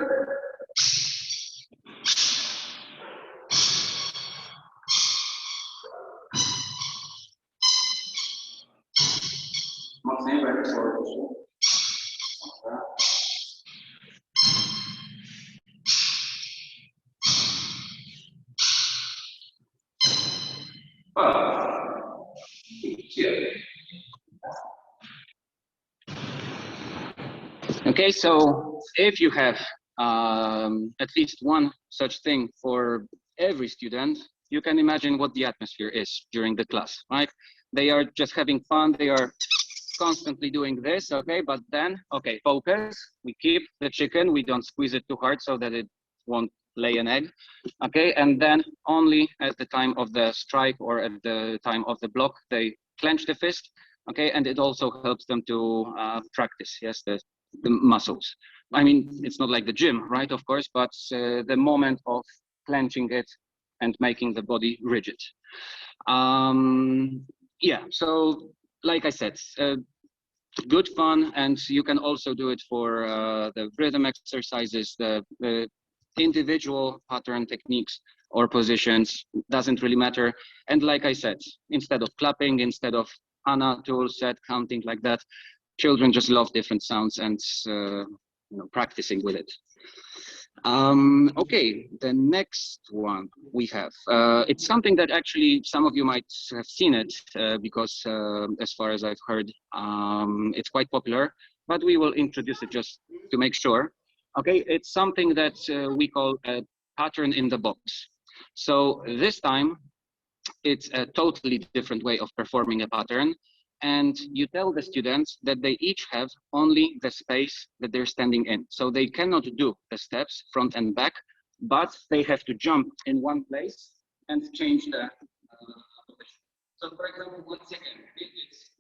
Mocniej, bo jak Okay, so if you have at least one such thing for every student, you can imagine what the atmosphere is during the class, right? They are just having fun, they are constantly doing this, okay? But then, okay, focus, we keep the chicken, we don't squeeze it too hard so that it won't lay an egg, okay? And then only at the time of the strike or at the time of the block, they clench the fist, okay? And it also helps them to practice, yes, the muscles. I mean, it's not like the gym, right, of course, but the moment of clenching it and making the body rigid. Yeah, so like I said, good fun, and you can also do it for the rhythm exercises, the individual pattern techniques or positions, doesn't really matter. And like I said, instead of clapping, instead of Anna, Tuls, set, counting like that, children just love different sounds and practicing with it. Okay, the next one we have, it's something that actually some of you might have seen it because as far as I've heard, it's quite popular, but we will introduce it just to make sure. Okay, it's something that we call a pattern in the box. So this time, it's a totally different way of performing a pattern. And you tell the students that they each have only the space that they're standing in. So they cannot do the steps front and back, but they have to jump in one place and change the position. So for example, once again, if it's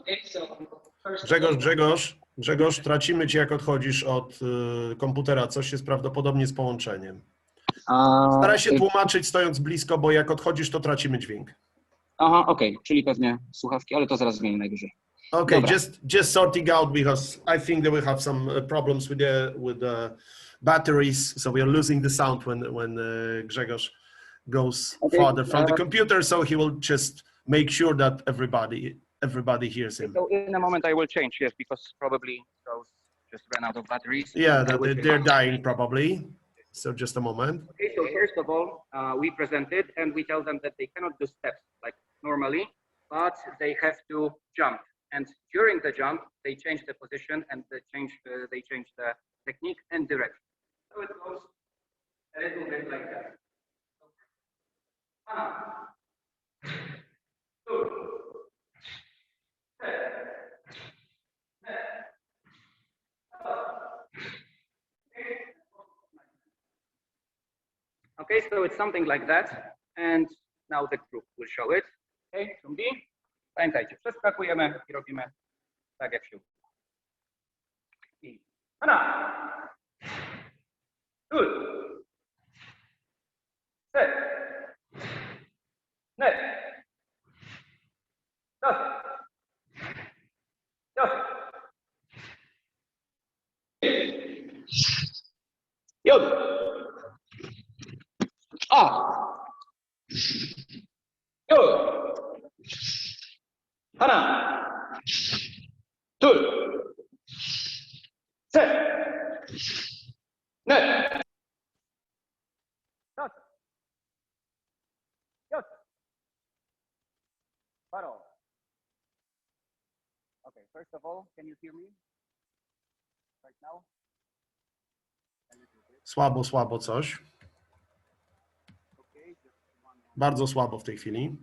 okay, so first Grzegorz, tracimy cię, jak odchodzisz od komputera. Coś jest prawdopodobnie z połączeniem. Staraj się tłumaczyć stojąc blisko, bo jak odchodzisz, to tracimy dźwięk. Aha, okej, czyli pewnie słuchawki, ale to zaraz zmienię najwyżej. Okay, just sorting out because I think that we have some problems with the batteries, so we are losing the sound when Grzegorz goes farther from the computer, so he will just make sure that everybody hears him. So in a moment I will change, yes, because probably those just ran out of batteries. Yeah, they're dying probably. So just a moment. Okay, so first of all, we present it and we tell them that they cannot do steps like normally, but they have to jump. And during the jump, they change the position and they change the technique and direction. So it goes a little bit like that. 1, 2, Okay, so it's something like that. And now the group will show it. Okay, Tumbi. Pamiętajcie, przeskakujemy i robimy tak jak się uczy. I Hana. Tul. Set. Net. Das. Das. Yod. Ah. Yod. Hana. Tul. Set. Net. Das. Yod. Paro. Okay, first of all, can you hear me right now? Słabo, słabo coś. Okay, just one moment. Bardzo słabo w tej chwili.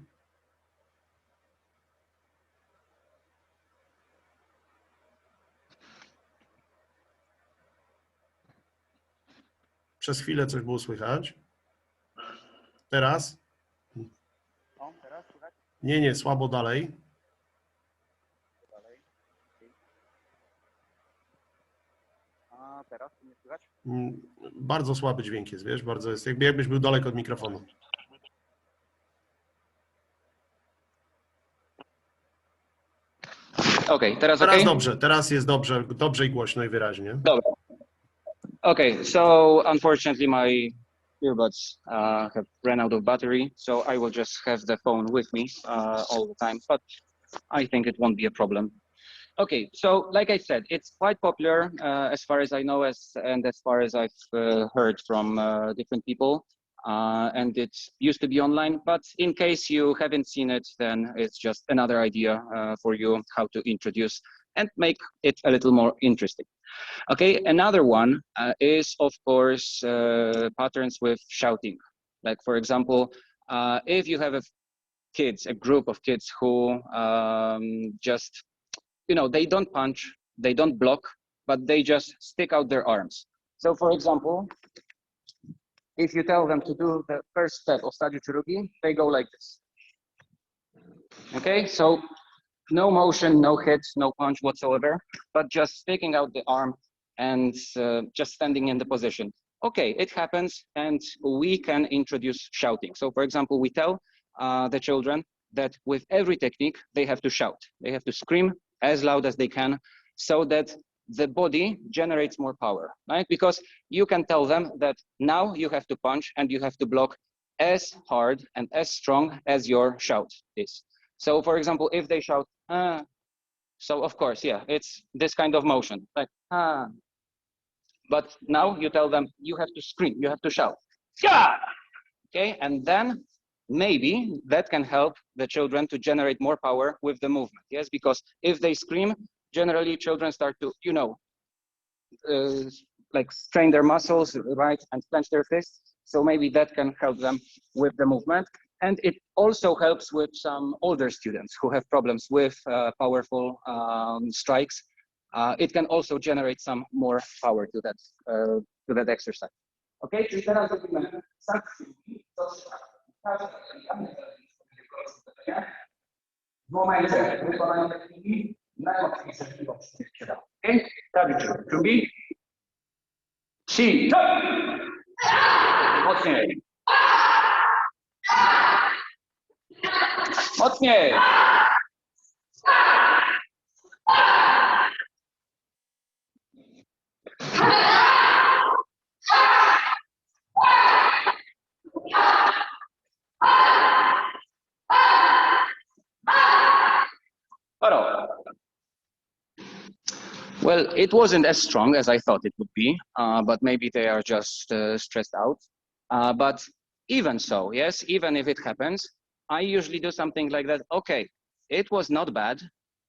Przez chwilę coś było słychać. Teraz? O, teraz słychać? Nie, nie, słabo dalej. Dalej. A teraz nie słychać? Bardzo słaby dźwięk jest, wiesz, bardzo jest, jakbyś był daleko od mikrofonu. Okay, teraz Teraz okay? dobrze, teraz jest dobrze, dobrze i głośno i wyraźnie. Dobra. Okay, so unfortunately my earbuds have ran out of battery, so I will just have the phone with me all the time, but I think it won't be a problem. Okay, so like I said, it's quite popular as far as I know, and as far as I've heard from different people, and it used to be online, but in case you haven't seen it, then it's just another idea for you how to introduce and make it a little more interesting. Okay, another one is, of course, patterns with shouting. Like, for example, if you have a group of kids who just, you know, they don't punch, they don't block, but they just stick out their arms. So, for example, if you tell them to do the first step of Stadiu Churugi, they go like this. Okay, so no motion, no hit, no punch whatsoever, but just sticking out the arm and just standing in the position. Okay, it happens, and we can introduce shouting. So, for example, we tell the children that with every technique, they have to shout. They have to scream as loud as they can so that the body generates more power, right? Because you can tell them that now you have to punch and you have to block as hard and as strong as your shout is. So, for example, if they shout, so of course, yeah, it's this kind of motion, like, but now you tell them you have to scream, you have to shout, yeah! Okay, and then maybe that can help the children to generate more power with the movement, yes? Because if they scream, generally children start to, you know, like strain their muscles, right, and clench their fists. So maybe that can help them with the movement. And it also helps with some older students who have problems with powerful strikes. It can also generate some more power to that exercise. Okay, czyli teraz robimy w momencie wykonania techniki najmocniejsze siłownie się da. Okay, Stadiu Churugi. Si, mocniej. Mocniej. Well, it wasn't as strong as I thought it would be, but maybe they are just stressed out. But even so, yes, even if it happens, I usually do something like that. Okay, it was not bad,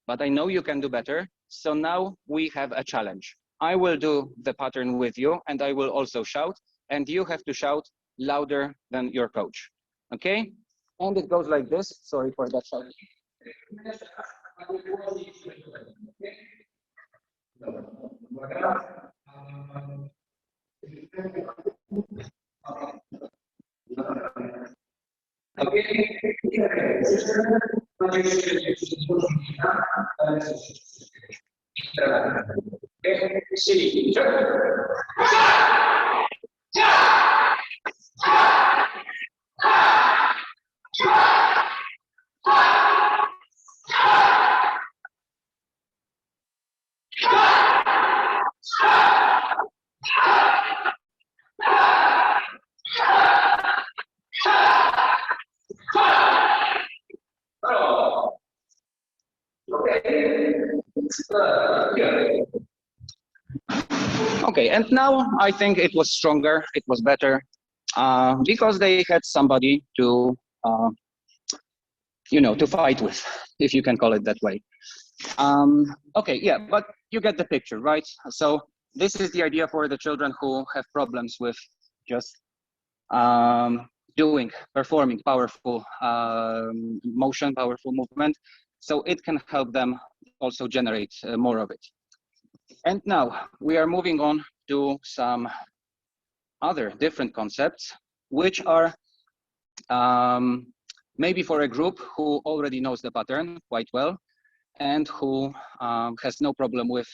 but I know you can do better. So now we have a challenge. I will do the pattern with you, and I will also shout, and you have to shout louder than your coach. Okay? And it goes like this. Sorry for that shout. Okay, and now I think it was stronger, it was better, because they had somebody to, you know, to fight with, if you can call it that way. Okay, yeah, but you get the picture, right? So this is the idea for the children who have problems with just performing powerful motion, powerful movement. So it can help them also generate more of it. And now we are moving on to some other different concepts, which are maybe for a group who already knows the pattern quite well and who has no problem with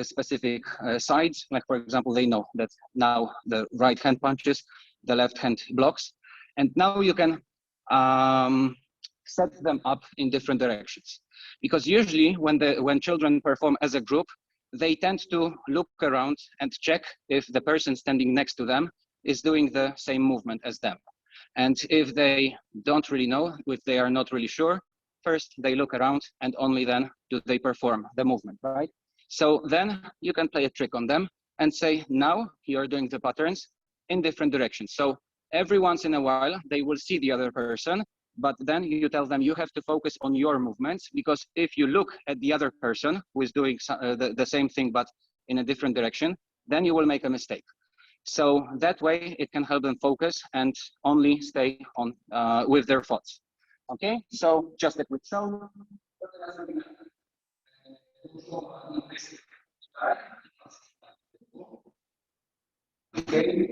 specific sides. Like, for example, they know that now the right hand punches, the left hand blocks, and now you can set them up in different directions. Because usually when children perform as a group, they tend to look around and check if the person standing next to them is doing the same movement as them. And if they don't really know, if they are not really sure, first they look around and only then do they perform the movement, right? So then you can play a trick on them and say, now you're doing the patterns in different directions. So every once in a while, they will see the other person, but then you tell them you have to focus on your movements, because if you look at the other person who is doing the same thing, but in a different direction, then you will make a mistake. So that way it can help them focus and only stay on with their thoughts. Okay, so just a quick show. Okay.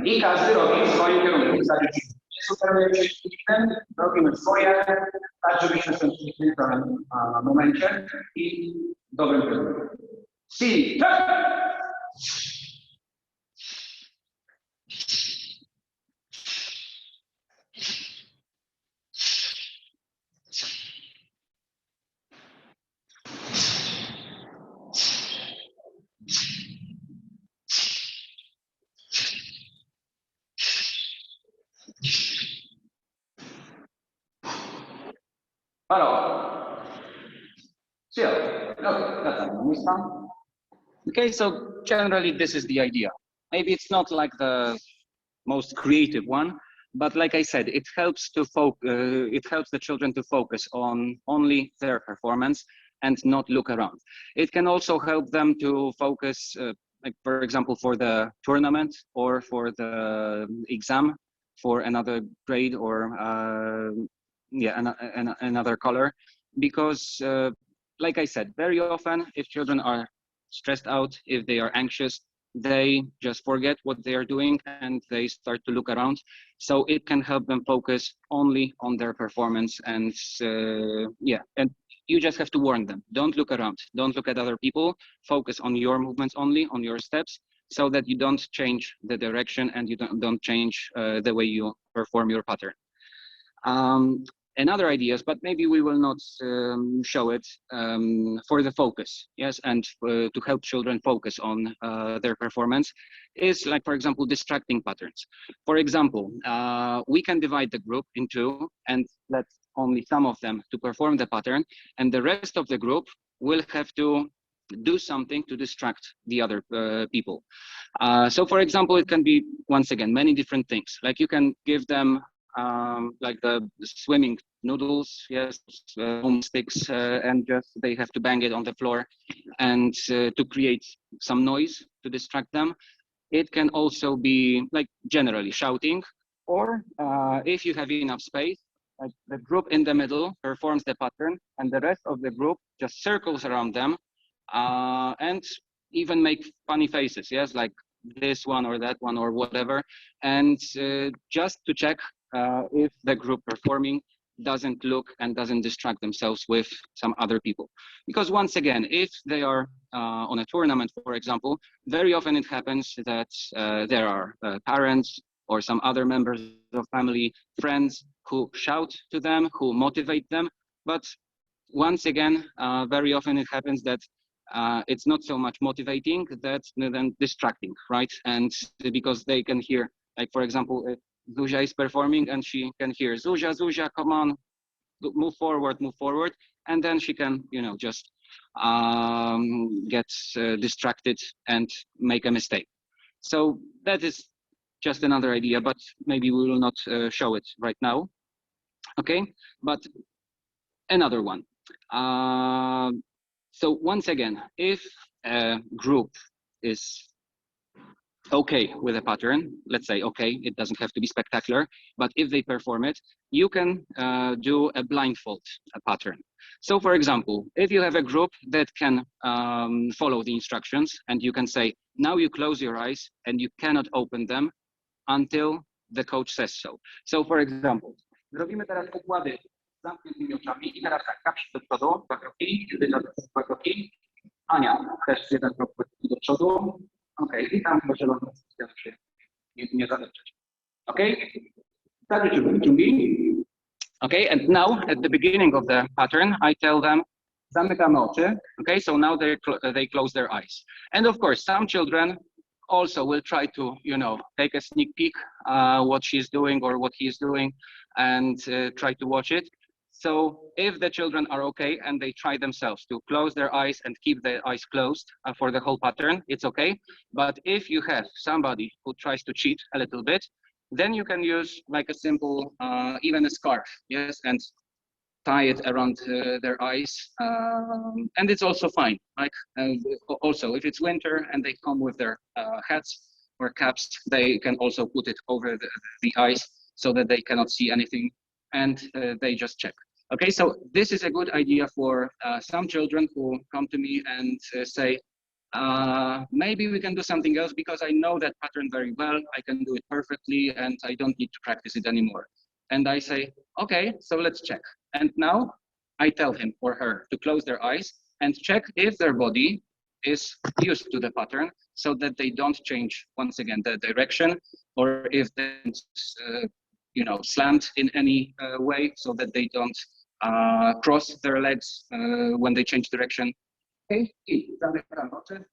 I każdy robi w swoim kierunku. Nie sugerujemy przeciwnikiem, robimy swoje, tak żebyśmy skończyli w tym momencie i w dobrym kierunku. Si, tak! Hello. Still, okay, that's okay, so generally this is the idea. Maybe it's not like the most creative one, but like I said, it helps to it helps the children to focus on only their performance and not look around. It can also help them to focus, like for example, for the tournament or for the exam for another grade or another color, because like I said, very often if children are stressed out, if they are anxious, they just forget what they are doing and they start to look around. So it can help them focus only on their performance. And and you just have to warn them, don't look around, don't look at other people, focus on your movements only, on your steps, so that you don't change the direction and you don't change the way you perform your pattern. And other ideas, but maybe we will not show it for the focus, yes, and to help children focus on their performance is, like, for example, distracting patterns. For example, we can divide the group in two and let only some of them to perform the pattern, and the rest of the group will have to do something to distract the other people. So for example, it can be, once again, many different things. Like you can give them like the swimming noodles, yes, foam sticks, and just they have to bang it on the floor and to create some noise to distract them. It can also be like generally shouting, or if you have enough space, like the group in the middle performs the pattern and the rest of the group just circles around them and even make funny faces, yes, like this one or that one or whatever, and just to check if the group performing doesn't look and doesn't distract themselves with some other people. Because once again, if they are on a tournament, for example, very often it happens that there are parents or some other members of family, friends who shout to them, who motivate them. But once again, very often it happens that it's not so much motivating than distracting, right? And because they can hear, like for example, if Zuzia is performing and she can hear Zuzia, Zuzia, come on, move forward, and then she can, you know, just get distracted and make a mistake. So that is just another idea, but maybe we will not show it right now. Okay, but another one. So once again, if a group is okay with a pattern, let's say, okay, it doesn't have to be spectacular, but if they perform it, you can do a blindfold pattern. So for example, if you have a group that can follow the instructions and you can say, now you close your eyes and you cannot open them until the coach says so. So for example, robimy teraz układy z zamkniętymi oczami i teraz tak, kapsi do przodu, 2 kroki, Judyta 2 kroki, Ania też 1 krok do przodu. Okay, i tam chyba zielony się nie zadepczeć. Okay, tak ciągi. Okay, and now at the beginning of the pattern, I tell them, zamykamy oczy. Okay, so now they close their eyes. And of course, some children also will try to, you know, take a sneak peek what she's doing or what he's doing and try to watch it. So if the children are okay and they try themselves to close their eyes and keep their eyes closed for the whole pattern, it's okay. But if you have somebody who tries to cheat a little bit, then you can use like a simple, even a scarf, yes, and tie it around their eyes. And it's also fine. Like also, if it's winter and they come with their hats or caps, they can also put it over the eyes so that they cannot see anything, and they just check. Okay, so this is a good idea for some children who come to me and say, maybe we can do something else because I know that pattern very well, I can do it perfectly, and I don't need to practice it anymore. And I say, okay, so let's check. And now I tell him or her to close their eyes and check if their body is used to the pattern so that they don't change, once again, the direction, or if they you know, slant in any way so that they don't cross their legs when they change direction. Okay, i zamykam oczy.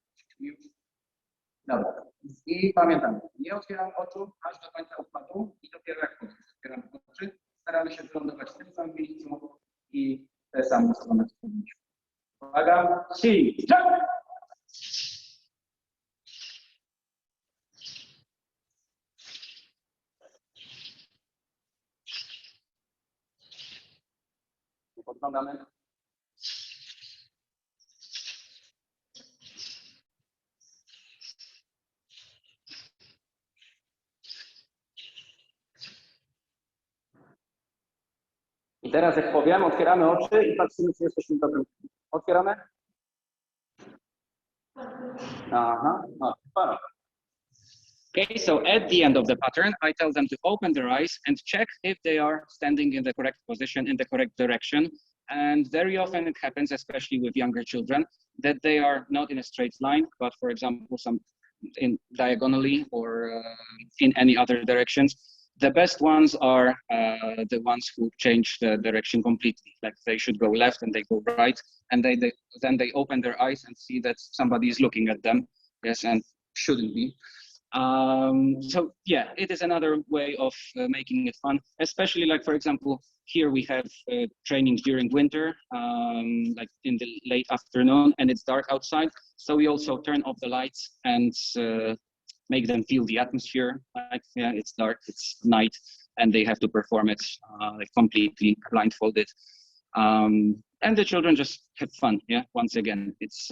Dobra. I pamiętam, nie otwieram oczu aż do końca układu i dopiero jak otwieram oczy, staramy się wylądować w tym samym miejscu i te same strony wspomnieć. Uwaga, si, jump! Podglądamy. I teraz jak powiem, otwieramy oczy i patrzymy, czy jesteśmy w dobrym. Otwieramy? Aha, super. Okay, so at the end of the pattern, I tell them to open their eyes and check if they are standing in the correct position, in the correct direction. And very often it happens, especially with younger children, that they are not in a straight line, but for example, some in diagonally or in any other directions. The best ones are the ones who change the direction completely. Like they should go left and they go right, and then they open their eyes and see that somebody is looking at them. Yes, and shouldn't be. So yeah, it is another way of making it fun, especially like, for example, here we have trainings during winter, like in the late afternoon and it's dark outside. So we also turn off the lights and make them feel the atmosphere. Like, yeah, it's dark, it's night, and they have to perform it like completely blindfolded. And the children just have fun. Yeah, once again, it's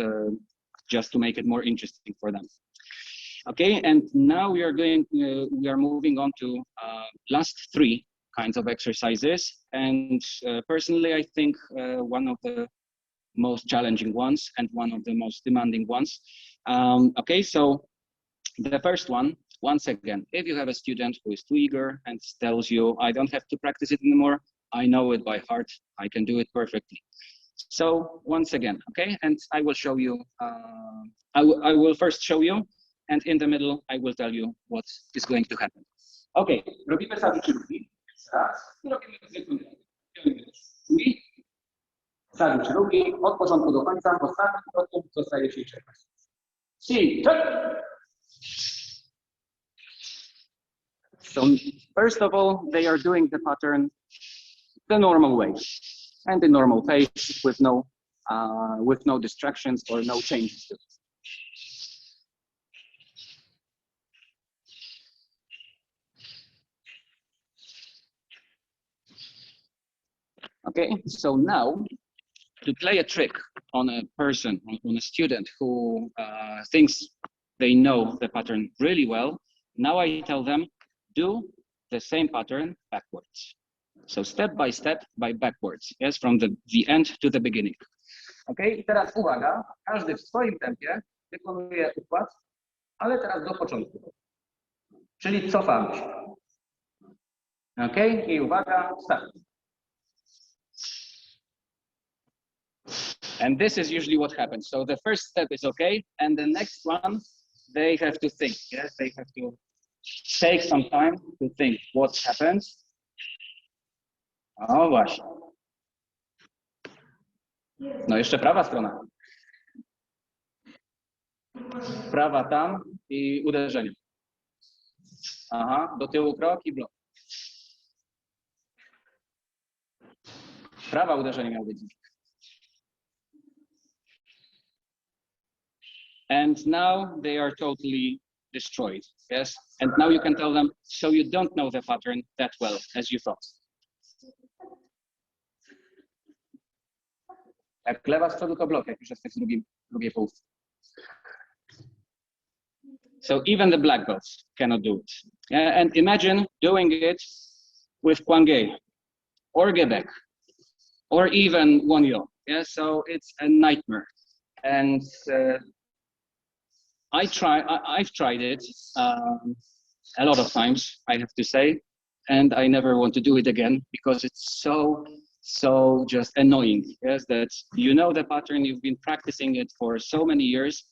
just to make it more interesting for them. Okay, and now we are moving on to last three kinds of exercises. And personally, I think one of the most challenging ones and one of the most demanding ones. Okay, so the first one, once again, if you have a student who is too eager and tells you, I don't have to practice it anymore, I know it by heart, I can do it perfectly. So once again, okay, and I will show you, I will first show you, and in the middle, I will tell you what is going to happen. Okay, robimy saduczy ruki. Raz, i robimy zwykłym ruki. Saduczy ruki, od początku do końca, w ostatnim kroku zostaje się czekać. So first of all, they are doing the pattern the normal way and the normal pace with no distractions or no changes to it. Okay, so now to play a trick on a person, on a student who thinks they know the pattern really well, now I tell them, do the same pattern backwards. So step by backwards, yes, from the end to the beginning. Okay, i teraz uwaga, każdy w swoim tempie wykonuje układ, ale teraz do początku. Czyli cofamy się. Okay, i uwaga, start. And this is usually what happens. So the first step is okay, and the next one, they have to think, yes, they have to take some time to think what happens. O właśnie. No jeszcze prawa strona. Prawa tam i uderzenie. Aha, do tyłu krok i blok. Prawa uderzenie miało być. And now they are totally destroyed, yes? And now you can tell them, so you don't know the pattern that well as you thought. Jak lewa z przodu to blok, jak już jesteś w drugiej połówce. So even the black belts cannot do it. Yeah, and imagine doing it with Kwangé or Gebek or even Wonyo. Yeah, so it's a nightmare. And I've tried it a lot of times, I have to say, and I never want to do it again because it's so just annoying. Yes, that you know the pattern, you've been practicing it for so many years,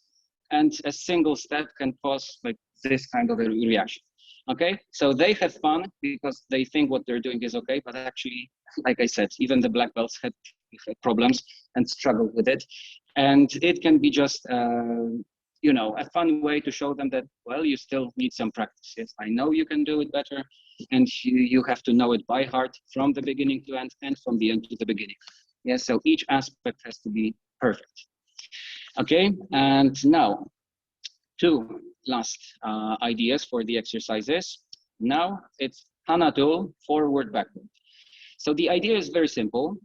and a single step can cause like this kind of a reaction. Okay, so they have fun because they think what they're doing is okay, but actually, like I said, even the black belts had problems and struggled with it, and it can be just you know, a fun way to show them that, well, you still need some practice. Yes, I know you can do it better, and you have to know it by heart from the beginning to end and from the end to the beginning. Yes, so each aspect has to be perfect. Okay, and now two last ideas for the exercises. Now it's Hana tool, forward, backward. So the idea is very simple,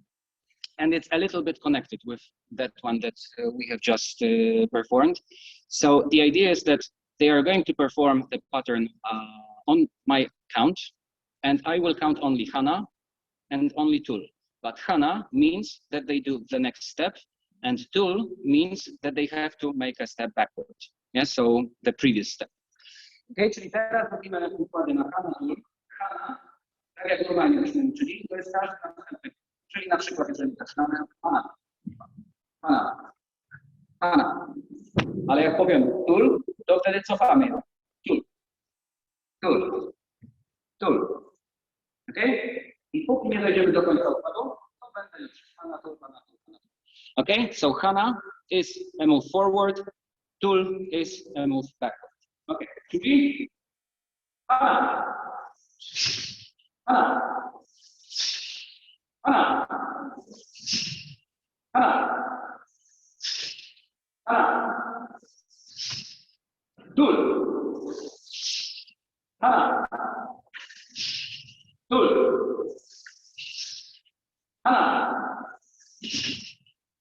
and it's a little bit connected with that one that we have just performed. So the idea is that they are going to perform the pattern on my count, and I will count only Hana and only Tul. But Hana means that they do the next step, and Tul means that they have to make a step backward. Yeah, so the previous step. Okay, czyli teraz robimy układy na Hana i Hana, tak jak normalnie byśmy uczyli, to jest każdy następny. Czyli na przykład, jeżeli zaczynamy Hana, Hana, Hana, ale jak powiem Tul, to wtedy cofamy ją. Tul, Tul, Tul. Ok? I póki nie dojdziemy do końca układu, to będę już Hana, Tul, Hana, Tul, Hana. Ok? So Hana is a move forward, Tul is a move backward. Ok. Czyli pana, pana, pana, pana, pana, tul, pana, tul, pana,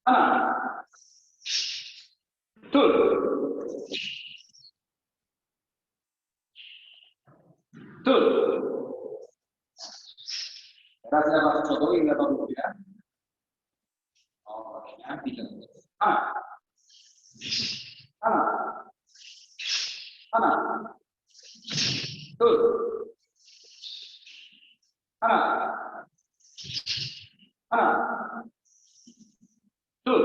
pana, tul, tul. Teraz lewa do przodu i lewa do góry. O, właśnie, widzę. Pana, pana, pana, tul, pana, pana, tul,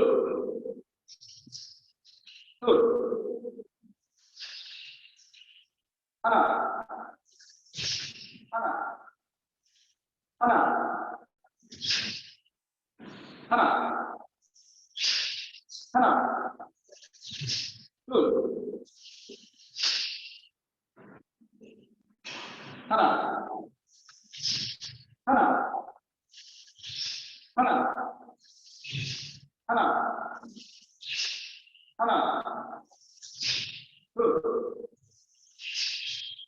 tul, pana, pana, pana, pana, pana, tul, pana, pana, pana, pana, pana, tul,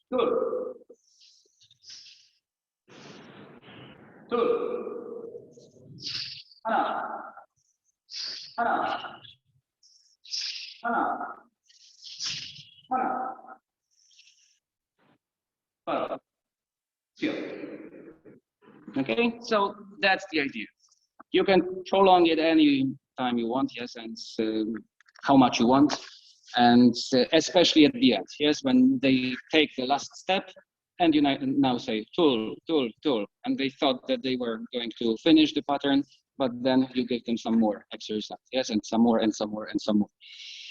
tul, tul, pana, pana, pana, pana, pana. Okay, so that's the idea. You can prolong it any time you want, yes, and how much you want, and especially at the end, yes, when they take the last step, and you now say tool, tool, tool, and they thought that they were going to finish the pattern, but then you give them some more exercise, yes, and some more, and some more, and some more.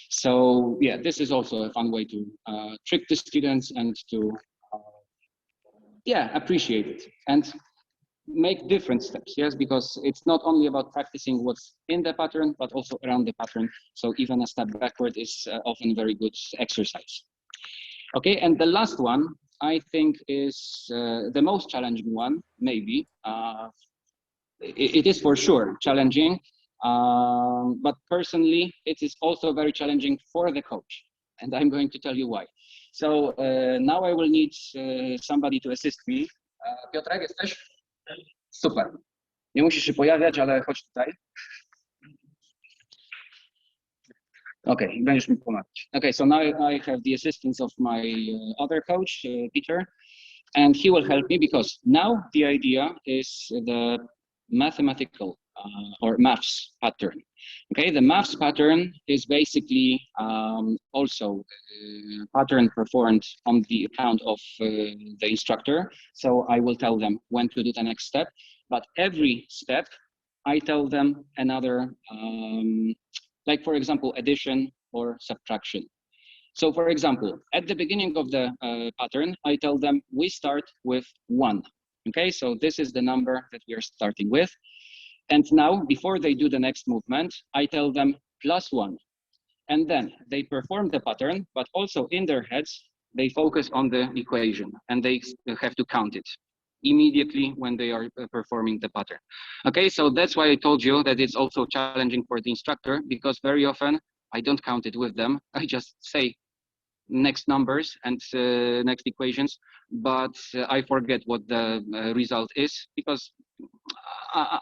So yeah, this is also a fun way to trick the students and to yeah, appreciate it and make different steps, yes, because it's not only about practicing what's in the pattern, but also around the pattern. So even a step backward is often very good exercise. Okay, and the last one, I think, is the most challenging one, maybe. It is for sure challenging, but personally, it is also very challenging for the coach. And I'm going to tell you why. So now I will need somebody to assist me. Piotrek, jesteś? Super. Nie musisz się pojawiać, ale chodź tutaj. Okay, będziesz mi pomagać. Okay, so now I have the assistance of my other coach, Peter, and he will help me because now the idea is the mathematical or maths pattern. Okay, the maths pattern is basically also a pattern performed on the account of the instructor. So I will tell them when to do the next step, but every step I tell them another, like for example, addition or subtraction. So for example, at the beginning of the pattern, I tell them we start with 1. Okay, so this is the number that we are starting with. And now, before they do the next movement, I tell them +1. And then they perform the pattern, but also in their heads, they focus on the equation and they have to count it immediately when they are performing the pattern. Okay, so that's why I told you that it's also challenging for the instructor, because very often I don't count it with them. I just say next numbers and next equations, but I forget what the result is because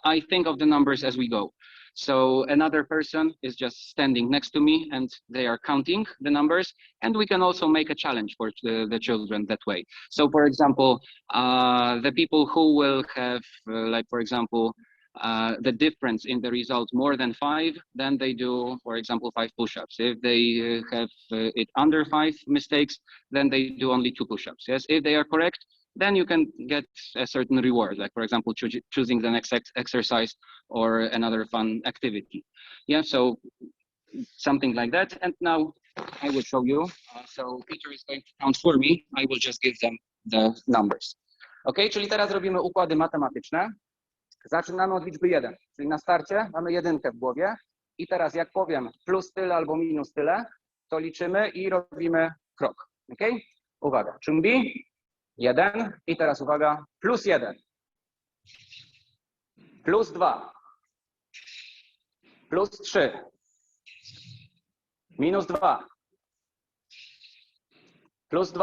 I think of the numbers as we go. So another person is just standing next to me and they are counting the numbers, and we can also make a challenge for the children that way. So for example, the people who will have like for example the difference in the result more than 5, then they do, for example, 5 push-ups. If they have it under 5 mistakes, then they do only 2 push-ups. Yes, if they are correct, then you can get a certain reward, like for example, choosing the next exercise or another fun activity. Yeah, so something like that. And now I will show you. So Peter is going to count for me. I will just give them the numbers. Okay, czyli teraz robimy układy matematyczne. Zaczynamy od liczby 1, czyli na starcie mamy 1 w głowie i teraz jak powiem plus tyle albo minus tyle, to liczymy i robimy krok. Okay? Uwaga, 준비, 1 i teraz uwaga, +1, +2, +3, -2, +2, -1,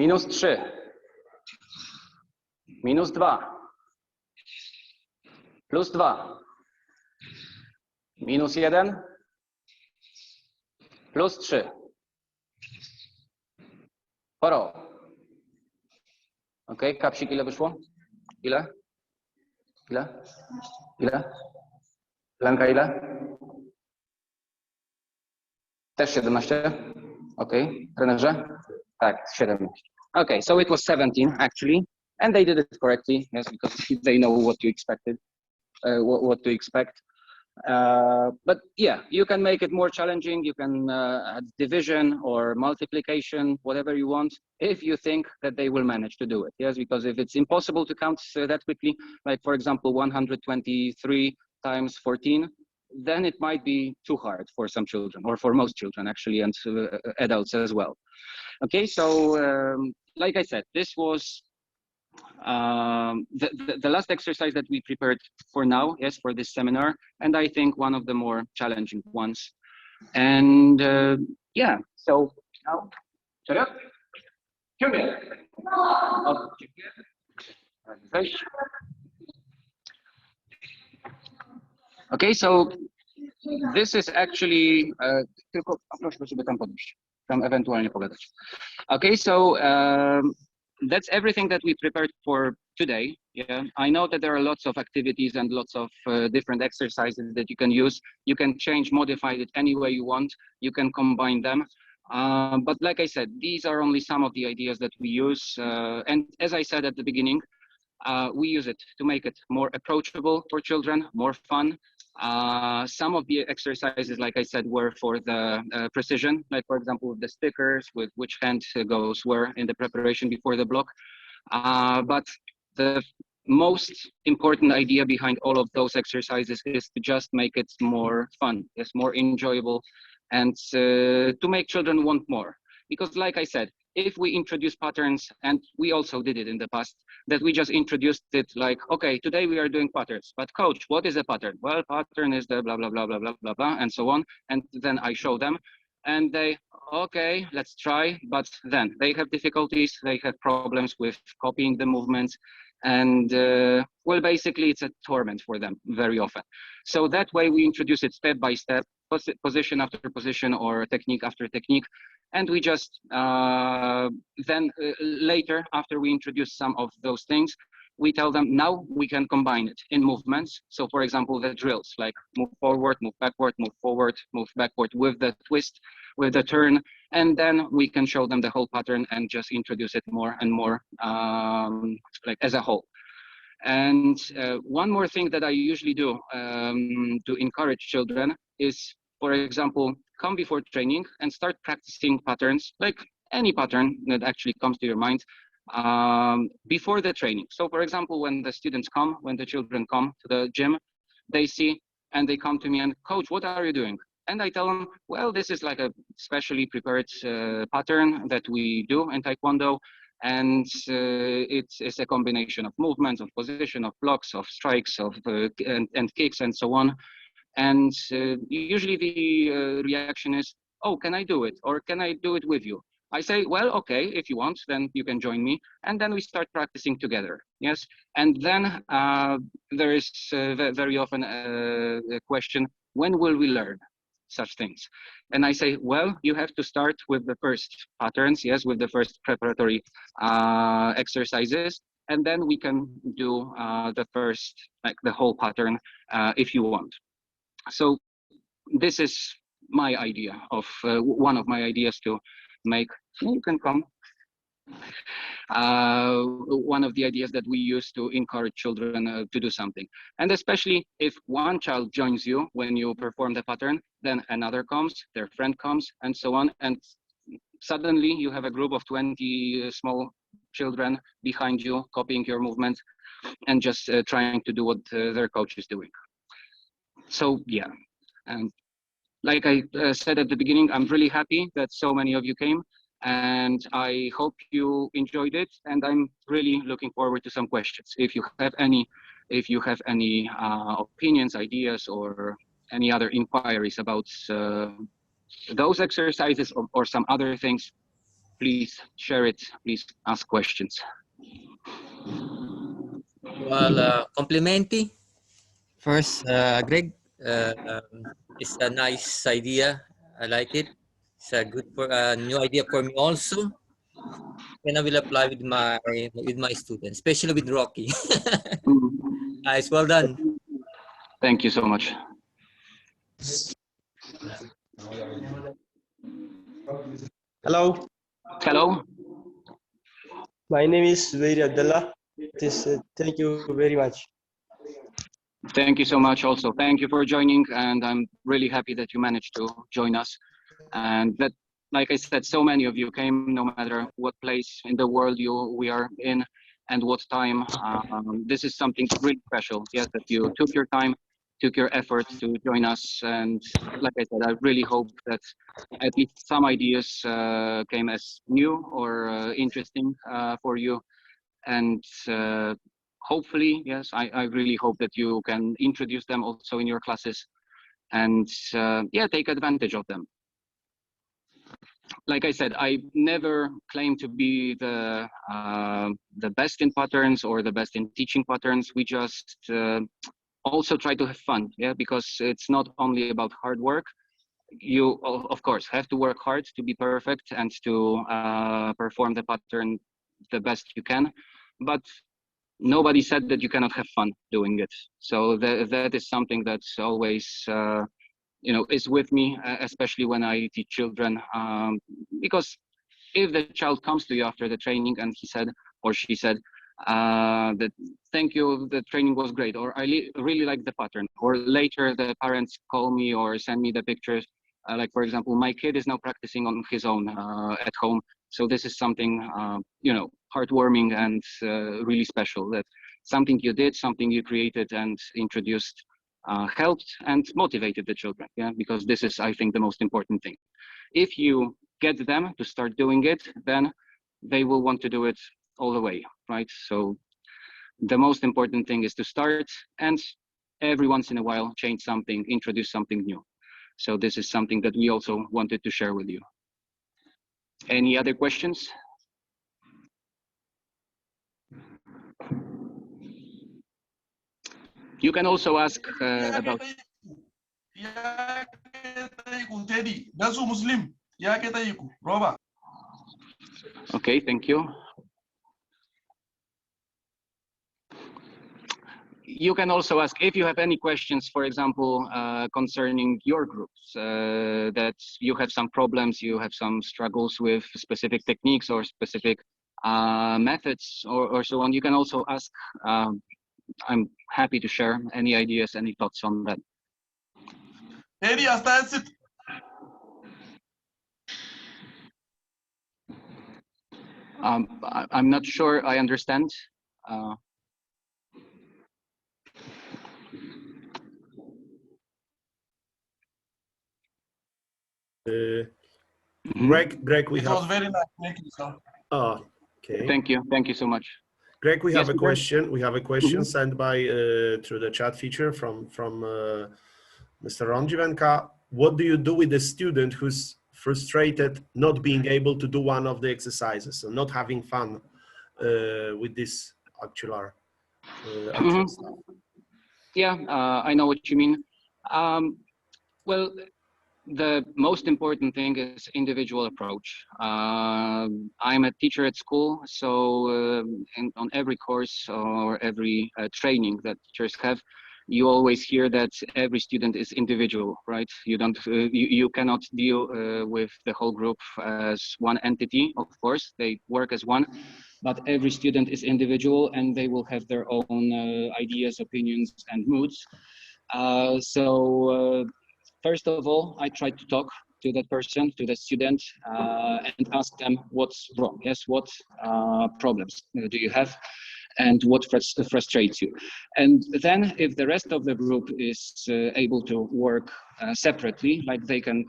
-1, +3, +2, +8, -3, -2, +2, -1, +3. Poro. Ok, kapsik ile wyszło? Ile? Ile? Ile? Lenka ile? Też 17? Ok, trenerze? Tak, 17. Okay, so it was 17 actually, and they did it correctly, yes, because they know what you expected, what to expect. But yeah, you can make it more challenging. You can add division or multiplication, whatever you want, if you think that they will manage to do it. Yes, because if it's impossible to count that quickly, like for example, 123 times 14, then it might be too hard for some children, or for most children actually, and adults as well. Okay, so like I said, this was the last exercise that we prepared for now, yes, for this seminar, and I think one of the more challenging ones. And yeah, so now, okay, so this is actually tylko proszę, żeby tam podejść, tam ewentualnie pogadać. Okay, so that's everything that we prepared for today. Yeah, I know that there are lots of activities and lots of different exercises that you can use. You can change, modify it any way you want. You can combine them. But like I said, these are only some of the ideas that we use. And as I said at the beginning, we use it to make it more approachable for children, more fun. Some of the exercises, like I said, were for the precision, like for example, with the stickers, with which hand goes where in the preparation before the block. But the most important idea behind all of those exercises is to just make it more fun, it's more enjoyable, and to make children want more. Because like I said, if we introduce patterns, and we also did it in the past, that we just introduced it like, okay, today we are doing patterns, but coach, what is a pattern? Well, pattern is the blah, blah, blah, blah, blah, blah, blah, and so on. And then I show them and they, okay, let's try. But then they have difficulties, they have problems with copying the movements. And well, basically it's a torment for them very often. So that way we introduce it step by step, position after position or technique after technique. And we just then later, after we introduce some of those things, we tell them now we can combine it in movements. So for example, the drills like move forward, move backward, move forward, move backward with the twist, with the turn. And then we can show them the whole pattern and just introduce it more and more like as a whole. And one more thing that I usually do to encourage children is, for example, come before training and start practicing patterns, like any pattern that actually comes to your mind before the training. So for example, when the students come, when the children come to the gym, they see and they come to me and, coach, what are you doing? And I tell them, well, this is like a specially prepared pattern that we do in Taekwondo. And it's a combination of movements, of position, of blocks, of strikes, of and kicks, and so on. And usually the reaction is, oh, can I do it? Or can I do it with you? I say, well, okay, if you want, then you can join me. And then we start practicing together, yes? And then there is very often a question, when will we learn such things? And I say, well, you have to start with the first patterns, yes, with the first preparatory exercises. And then we can do the first, like the whole pattern if you want. So this is my idea of one of my ideas to make, you can come. One of the ideas that we use to encourage children to do something. And especially if one child joins you when you perform the pattern, then another comes, their friend comes, and so on. And suddenly you have a group of 20 small children behind you, copying your movement and just trying to do what their coach is doing. So yeah, and like I said at the beginning, I'm really happy that so many of you came, and I hope you enjoyed it. And I'm really looking forward to some questions. If you have any, opinions, ideas, or any other inquiries about those exercises or some other things, please share it. Please ask questions. Well, complimenting first, Greg. It's a nice idea. I like it. It's a good for new idea for me also, and I will apply with my students, especially with Rocky. Nice, well done. Thank you so much. Hello, Hello. my name is Zubair Abdullah. Thank you very much. Thank you so much also. Thank you for joining, and I'm really happy that you managed to join us. And that, like I said, so many of you came, no matter what place in the world we are in and what time. This is something really special, yes, that you took your time, took your effort to join us. And like I said, I really hope that at least some ideas came as new or interesting for you. And hopefully, yes, I really hope that you can introduce them also in your classes and yeah, take advantage of them. Like I said, I never claim to be the best in patterns or the best in teaching patterns. We just also try to have fun, yeah, because it's not only about hard work. You, of course, have to work hard to be perfect and to perform the pattern the best you can, but nobody said that you cannot have fun doing it. So that is something that's always is with me, especially when I teach children, because if the child comes to you after the training and he said or she said that thank you, the training was great, or I really like the pattern, or later the parents call me or send me the pictures, like for example, my kid is now practicing on his own at home. So this is something heartwarming and really special, that something you did, something you created and introduced helped and motivated the children, yeah, because this is, I think, the most important thing. If you get them to start doing it, then they will want to do it all the way, right? So the most important thing is to start and every once in a while change something, introduce something new. So this is something that we also wanted to share with you. Any other questions? You can also ask about. Okay, thank you. You can also ask if you have any questions, for example, concerning your groups, that you have some problems, you have some struggles with specific techniques or specific methods or so on. You can also ask. I'm happy to share any ideas, any thoughts on that. I'm not sure I understand. Greg, we have. It was very nice. Thank you, sir. Oh, okay. Thank you so much. Greg, we have a question. We have a question Mm-hmm. sent by through the chat feature from Mr. Ronjivenka. What do you do with a student who's frustrated not being able to do one of the exercises and not having fun with this actual stuff? Yeah, I know what you mean. Well, the most important thing is individual approach. I'm a teacher at school, so on every course or every training that teachers have, you always hear that every student is individual, right? You don't, you cannot deal with the whole group as one entity. Of course, they work as one, but every student is individual and they will have their own ideas, opinions, and moods. First of all, I try to talk to that person, to the student, and ask them what's wrong. Yes, what problems do you have, and what frustrates you. And then if the rest of the group is able to work separately, like they can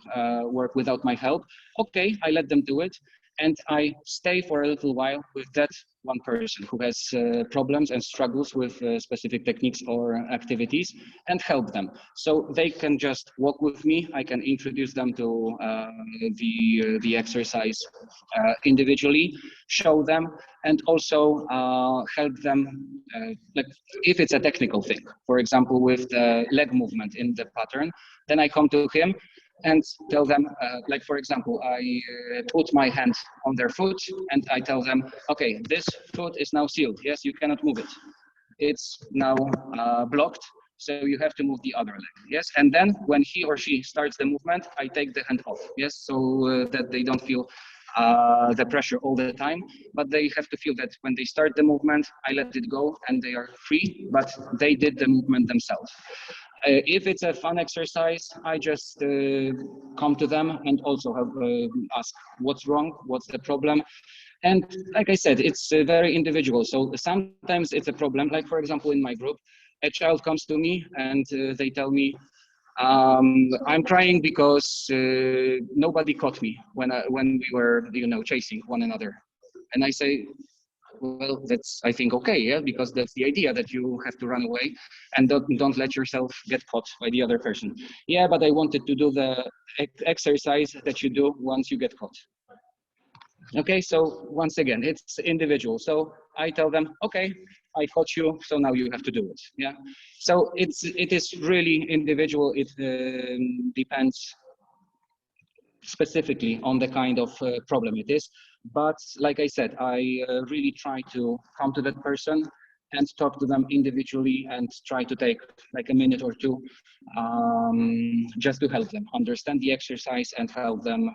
work without my help, okay, I let them do it. And I stay for a little while with that one person who has problems and struggles with specific techniques or activities, and help them. So they can just walk with me. I can introduce them to the exercise individually, show them, and also help them, like if it's a technical thing, for example, with the leg movement in the pattern, then I come to him and tell them, like for example, I put my hand on their foot and I tell them, okay, this foot is now sealed. Yes, you cannot move it. It's now blocked, so you have to move the other leg. Yes, and then when he or she starts the movement, I take the hand off. Yes, so that they don't feel the pressure all the time, but they have to feel that when they start the movement, I let it go and they are free, but they did the movement themselves. If it's a fun exercise, I just come to them and also have, ask what's wrong, what's the problem. And like I said, it's very individual. So sometimes it's a problem. Like for example, in my group, a child comes to me and they tell me, I'm crying because nobody caught me when we were, chasing one another. And I say, well, that's, I think, okay, yeah, because that's the idea, that you have to run away and don't let yourself get caught by the other person. Yeah, but I wanted to do the exercise that you do once you get caught. Okay, so once again, it's individual. So I tell them, okay, I caught you, so now you have to do it. Yeah. So it is really individual. It depends specifically on the kind of problem it is. But like I said, I really try to come to that person and talk to them individually and try to take like a minute or two just to help them understand the exercise and help them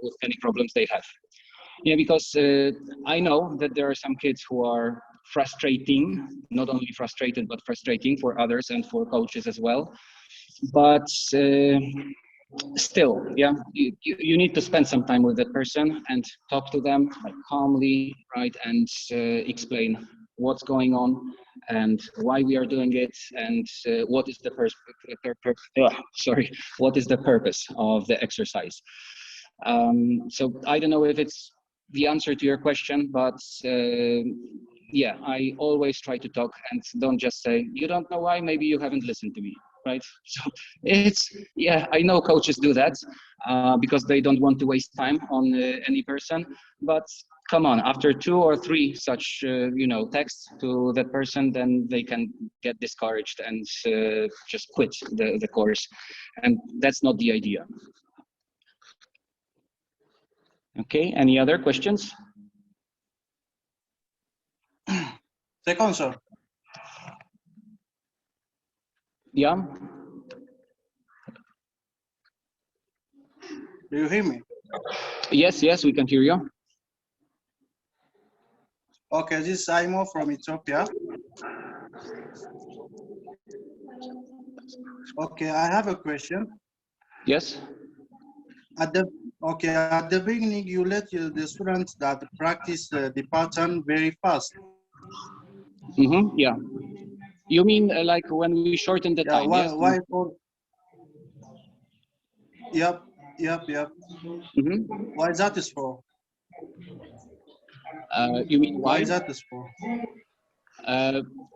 with any problems they have. Yeah, because I know that there are some kids who are frustrating, not only frustrated, but frustrating for others and for coaches as well. But still, yeah, you need to spend some time with that person and talk to them like calmly, right, and explain what's going on and why we are doing it, and what is the what is the purpose of the exercise. So I don't know if it's the answer to your question, but yeah, I always try to talk and don't just say, you don't know why, maybe you haven't listened to me, right? So it's, yeah, I know coaches do that because they don't want to waste time on any person, but come on, after 2 or 3 such, texts to that person, then they can get discouraged and just quit the course. And that's not the idea. Okay, any other questions? Second, sir. Yeah. Do you hear me? Yes, we can hear you. Okay, this is Aimo from Ethiopia. Okay, I have a question. Yes. At the beginning, you let the students that practice the pattern very fast. Mm-hmm, yeah. You mean like when we shorten the time? Yes. Why for? Yep. Mm-hmm. Why that is for? You mean why? Why that is for?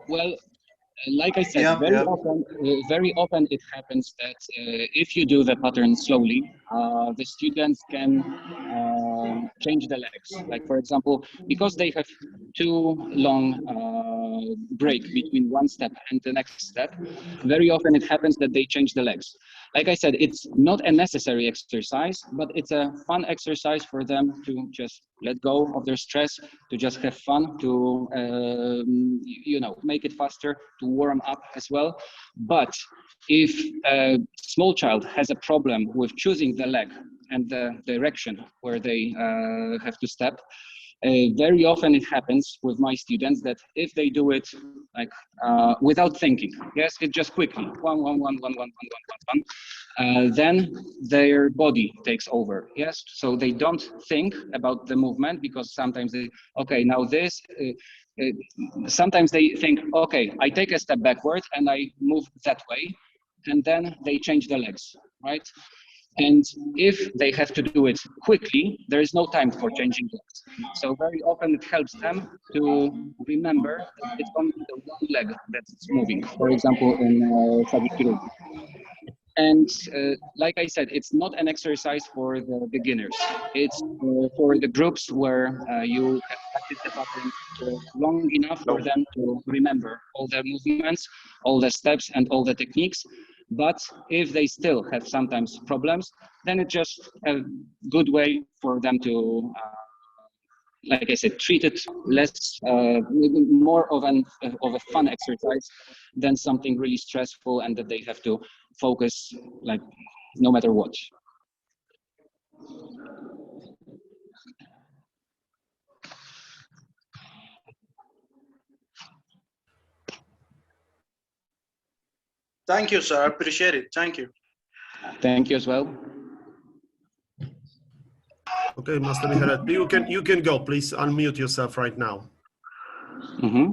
Well, like I said, very often it happens that if you do the pattern slowly, the students can change the legs. Like for example, because they have too long break between one step and the next step, very often it happens that they change the legs. Like I said, it's not a necessary exercise, but it's a fun exercise for them to just let go of their stress, to just have fun, to make it faster, to warm up as well. But if a small child has a problem with choosing the leg and the direction where they have to step, very often it happens with my students that if they do it like without thinking, yes, it just quickly, one, then their body takes over. Yes, so they don't think about the movement, because sometimes they, okay, now this, sometimes they think, okay, I take a step backward and I move that way, and then they change the legs, right? And if they have to do it quickly, there is no time for changing legs. So very often it helps them to remember that it's only the one leg that's moving, for example, in Sagittarius. And like I said, it's not an exercise for the beginners. It's for the groups where you have practiced the pattern for long enough for them to remember all the movements, all the steps, and all the techniques. But if they still have sometimes problems, then it's just a good way for them to, like I said, treat it less, more of a fun exercise than something really stressful and that they have to focus like no matter what. Thank you, sir. I appreciate it. Thank you. Thank you as well. Okay, Master Michael, you can go. Please unmute yourself right now. Mm-hmm.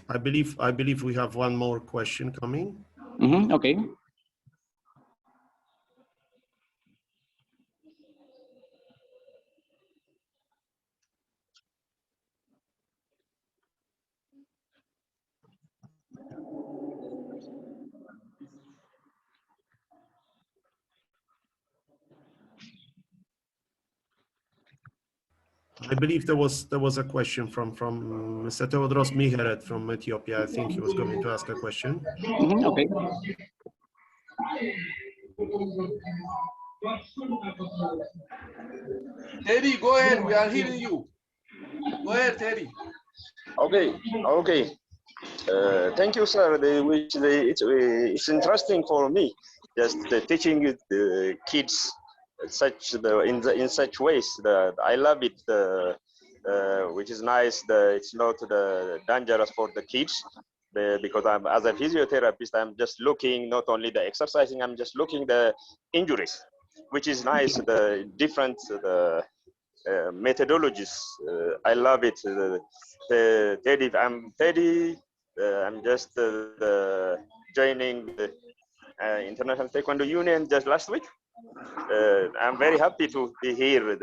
I believe we have one more question coming. Mm-hmm. Okay. I believe there was a question from Mr. Theodoros Miheret from Ethiopia. I think he was going to ask a question. Mm-hmm. Okay. Teddy, go ahead. We are hearing you. Go ahead, Teddy. Okay. Thank you, sir. It's interesting for me just teaching the kids in such ways that I love it. Which is nice. It's not dangerous for the kids. Because I'm, as a physiotherapist, I'm just looking not only the exercising, I'm just looking the injuries, which is nice. The different methodologies. I love it. Teddy, I'm just joining the International Taekwondo Union just last week. I'm very happy to be here.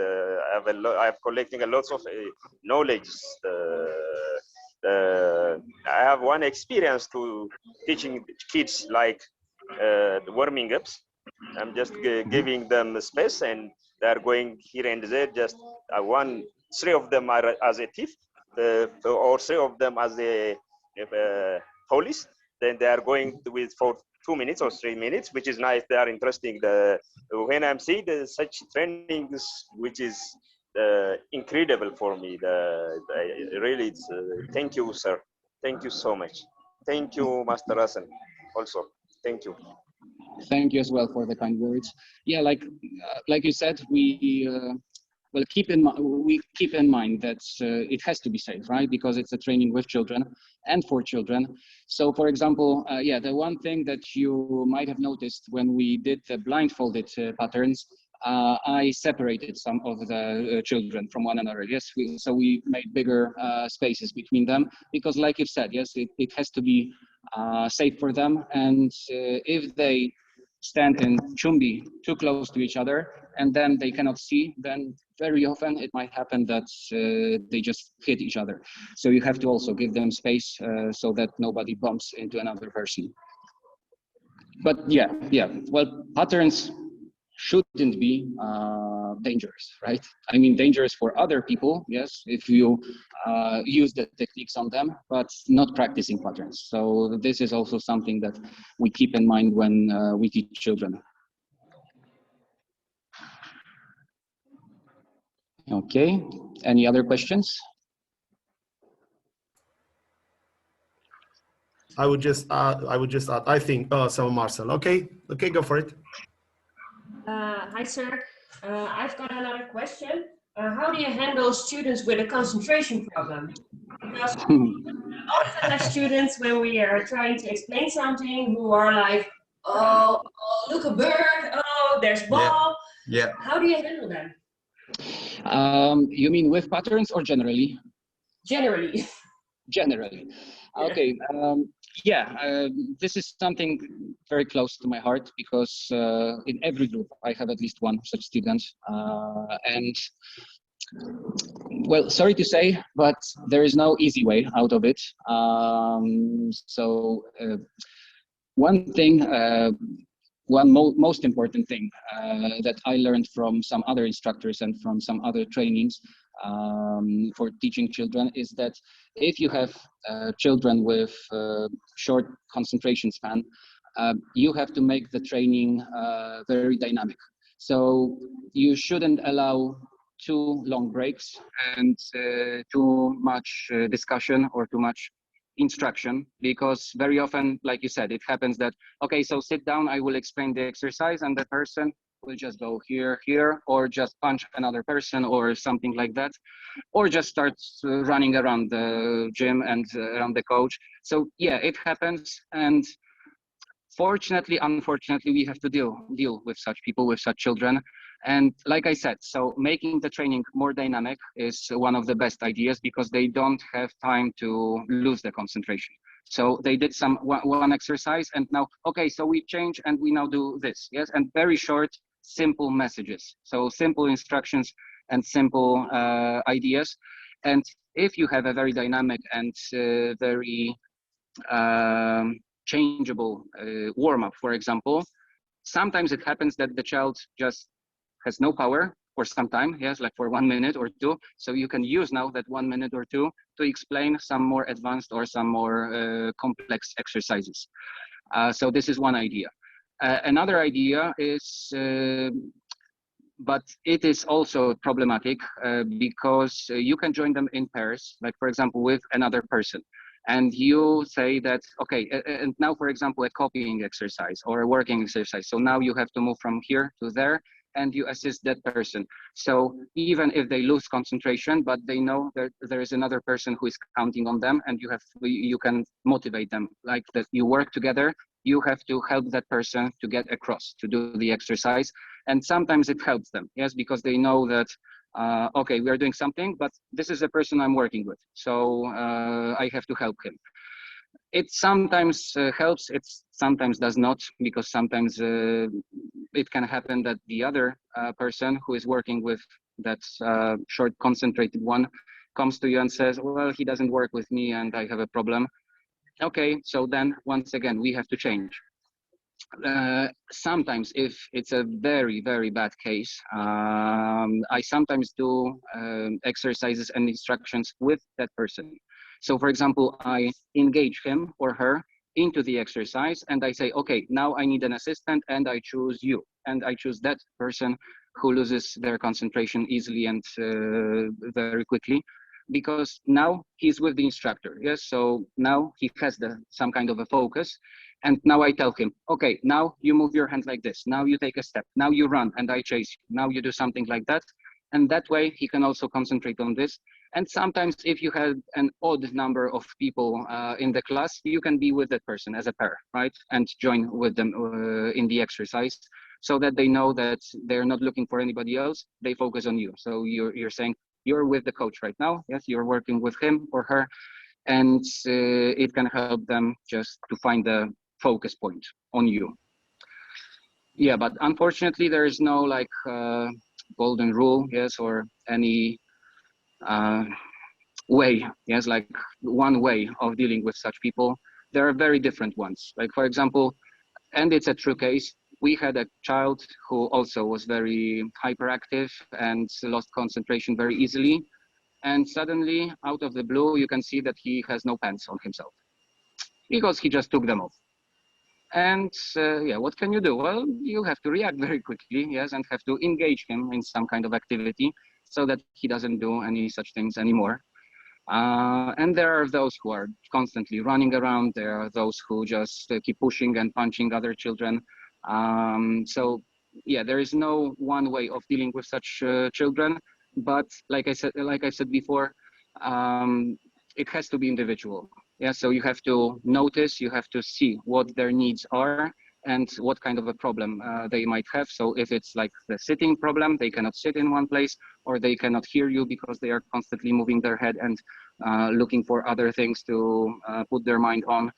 I'm collecting a lot of knowledge. I have one experience to teaching kids like the warming ups. I'm just giving them space, and they're going here and there. Just three of them are as a thief, or three of them as a police. Then they are going for 2 minutes or 3 minutes, which is nice. They are interesting. When I'm seeing such trainings, which is incredible for me. Really, thank you, sir. Thank you so much. Thank you, Master Hassan. Also, thank you. Thank you as well for the kind words. Yeah, like you said, we keep in mind that it has to be safe, right? Because it's a training with children and for children. So, for example, yeah, the one thing that you might have noticed when we did the blindfolded patterns, I separated some of the children from one another. Yes, so we made bigger spaces between them because, like you said, yes, it has to be safe for them. And if they stand in chumbi too close to each other and then they cannot see, then very often it might happen that they just hit each other. So you have to also give them space so that nobody bumps into another person. But yeah, well, patterns shouldn't be dangerous, right? I mean, dangerous for other people, yes, if you use the techniques on them, but not practicing patterns. So this is also something that we keep in mind when we teach children. Okay, any other questions? I would just add, I think, so Marcel, okay, go for it. Hi, sir. I've got another question. how do you handle students with a concentration problem? Because often have students when we are trying to explain something who are like, oh, look a bird, oh, there's ball. Yeah. How do you handle them? You mean with patterns or generally? Generally. Generally. Okay. This is something very close to my heart because in every group I have at least one such student. And well, sorry to say, but there is no easy way out of it. One thing, most important thing that I learned from some other instructors and from some other trainings for teaching children is that if you have children with short concentration span, you have to make the training very dynamic. So you shouldn't allow too long breaks and too much discussion or too much instruction, because very often, like you said, it happens that, okay, so sit down, I will explain the exercise, and the person will just go here, or just punch another person or something like that, or just start running around the gym and around the coach. So yeah, it happens. And fortunately, unfortunately, we have to deal with such people, with such children. And like I said, so making the training more dynamic is one of the best ideas because they don't have time to lose the concentration. So they did one exercise and now, okay, so we change and we now do this, yes? And very short, simple messages. So simple instructions and simple ideas. And if you have a very dynamic and very changeable warm-up, for example, sometimes it happens that the child just has no power for some time, yes, like for 1 minute or two. So you can use now that 1 minute or two to explain some more advanced or some more complex exercises. So this is one idea. Another idea is, but it is also problematic because you can join them in pairs, like for example, with another person. And you say that, okay, and now, for example, a copying exercise or a working exercise. So now you have to move from here to there and you assist that person. So even if they lose concentration, but they know that there is another person who is counting on them and you can motivate them like that. You work together, you have to help that person to get across, to do the exercise. And sometimes it helps them, yes, because they know that, okay, we are doing something, but this is a person I'm working with. So I have to help him. It sometimes helps, it sometimes does not, because sometimes it can happen that the other person who is working with that short concentrated one comes to you and says, well, he doesn't work with me and I have a problem. Okay, so then once again, we have to change. Sometimes if it's a very, very bad case, I sometimes do exercises and instructions with that person. So for example, I engage him or her into the exercise and I say, okay, now I need an assistant and I choose you. And I choose that person who loses their concentration easily and very quickly, because now he's with the instructor. Yes, so now he has some kind of a focus. And now I tell him, okay, now you move your hand like this. Now you take a step. Now you run and I chase you. Now you do something like that. And that way he can also concentrate on this. And sometimes if you have an odd number of people in the class, you can be with that person as a pair, right? And join with them in the exercise so that they know that they're not looking for anybody else. They focus on you. So you're saying you're with the coach right now. Yes, you're working with him or her. And it can help them just to find the focus point on you. Yeah, but unfortunately there is no like golden rule, yes, or any way, yes, like one way of dealing with such people. There are very different ones. Like for example, and it's a true case, we had a child who also was very hyperactive and lost concentration very easily. And suddenly, out of the blue, you can see that he has no pants on himself because he just took them off. And yeah, what can you do? Well, you have to react very quickly, yes, and have to engage him in some kind of activity so that he doesn't do any such things anymore. And there are those who are constantly running around. There are those who just keep pushing and punching other children. So yeah, there is no one way of dealing with such children. but like I said before, it has to be individual. Yeah, so you have to notice, you have to see what their needs are and what kind of a problem they might have. So if it's like the sitting problem, they cannot sit in one place, or they cannot hear you because they are constantly moving their head and looking for other things to put their mind on,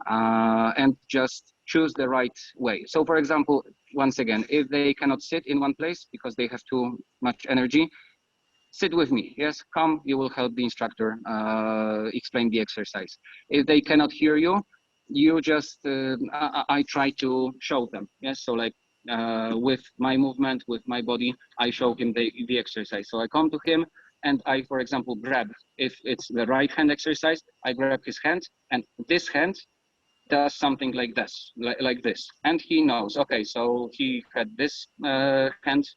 and just choose the right way. So for example, once again, if they cannot sit in one place because they have too much energy, sit with me. Yes, come, you will help the instructor explain the exercise. If they cannot hear you, you just, I try to show them. Yes, so like with my movement, with my body, I show him the exercise. So I come to him and I, for example, grab, if it's the right hand exercise, I grab his hand, and this hand does something like this, like this. And he knows, okay, so he had this hand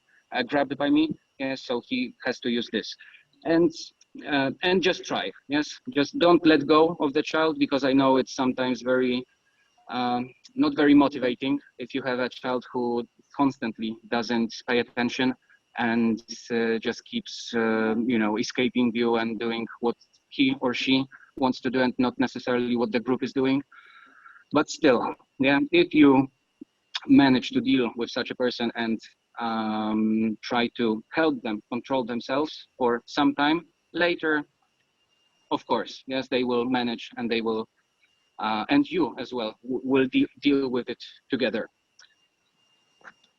grabbed by me, yeah, so he has to use this. And just try, yes, just don't let go of the child, because I know it's sometimes very, not very motivating if you have a child who constantly doesn't pay attention and just keeps, you know, escaping you and doing what he or she wants to do and not necessarily what the group is doing. But still, yeah, if you manage to deal with such a person and try to help them control themselves for some time, later, of course, yes, they will manage, and they will, and you as well, will deal with it together.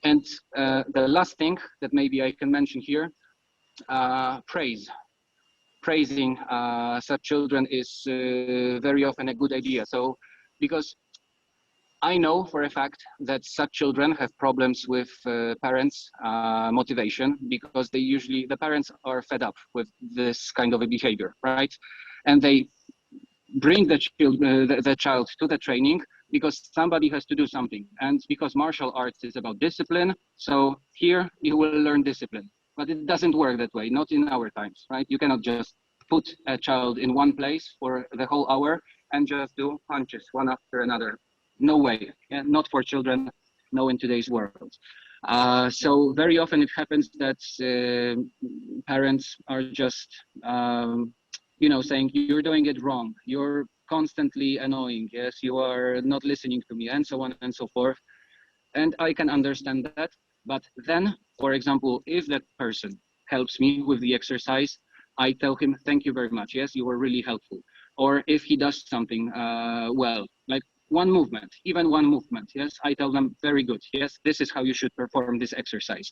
And the last thing that maybe I can mention here, praise. Praising such children is very often a good idea. So, because I know for a fact that such children have problems with parents' motivation, because the parents are fed up with this kind of a behavior, right? And they bring the child to the training because somebody has to do something. And because martial arts is about discipline, so here you will learn discipline. But it doesn't work that way, not in our times, right? You cannot just put a child in one place for the whole hour and just do punches one after another. No way, yeah, not for children, no, in today's world. So very often it happens that parents are just, you know, saying, you're doing it wrong, you're constantly annoying, yes, you are not listening to me, and so on and so forth. And I can understand that. But then, for example, if that person helps me with the exercise, I tell him, thank you very much, yes, you were really helpful. Or if he does something well, like one movement, even one movement, yes, I tell them, very good, yes, this is how you should perform this exercise.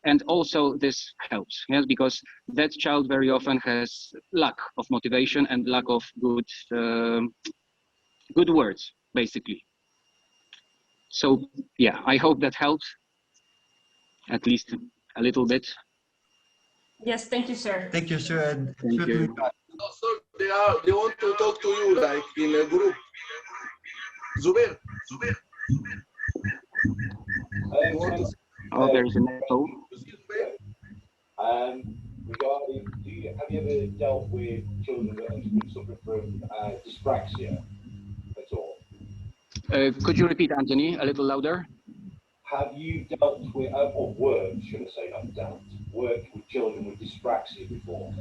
And also this helps, yes, because that child very often has lack of motivation and lack of good words, basically. So yeah, I hope that helps, at least a little bit. Yes, thank you, sir. Thank you, sir. And Thank you. Also, they want to talk to you like in a group. Zubair. Oh, there's an echo. Regarding, have you ever dealt with children that have been suffering from dyspraxia at all? Could you repeat, Anthony, a little louder? Have you dealt with, or worked, should I say, not dealt, worked with children with dyspraxia before?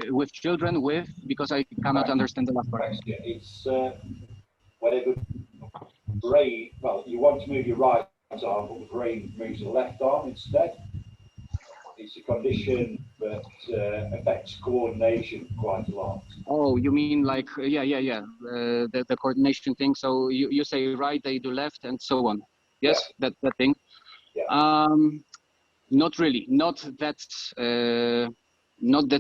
With children with, because I cannot understand the last part. It's whatever brain, well, you want to move your right arm, but the brain moves the left arm instead. It's a condition that affects coordination quite a lot. Oh, you mean like, yeah. The coordination thing. So you say right, they do left, and so on. Yes, yeah. that thing. Yeah. Not really, not that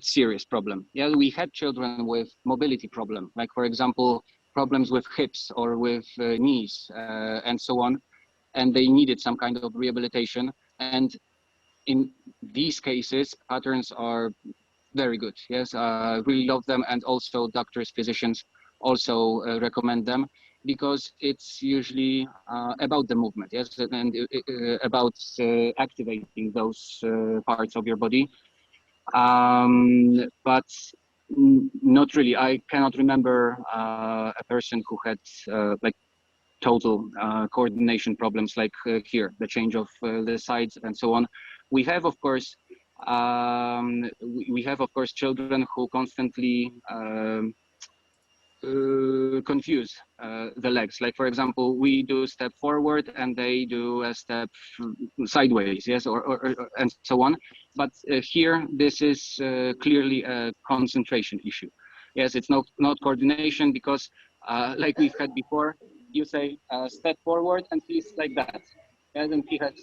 serious problem. Yeah, we had children with mobility problem, like for example, problems with hips or with knees and so on, and they needed some kind of rehabilitation. And in these cases, patterns are very good. Yes, I really love them, and also doctors, physicians also recommend them, because it's usually about the movement, yes, and about activating those parts of your body. But not really. I cannot remember a person who had like total coordination problems like here, the change of the sides and so on. we have, of course, we have, of course, children who constantly confuse the legs. Like, for example, we do step forward and they do a step sideways, yes, or and so on. But here, this is clearly a concentration issue. Yes, it's not coordination, because like we've had before, you say step forward and he's like that. And then he has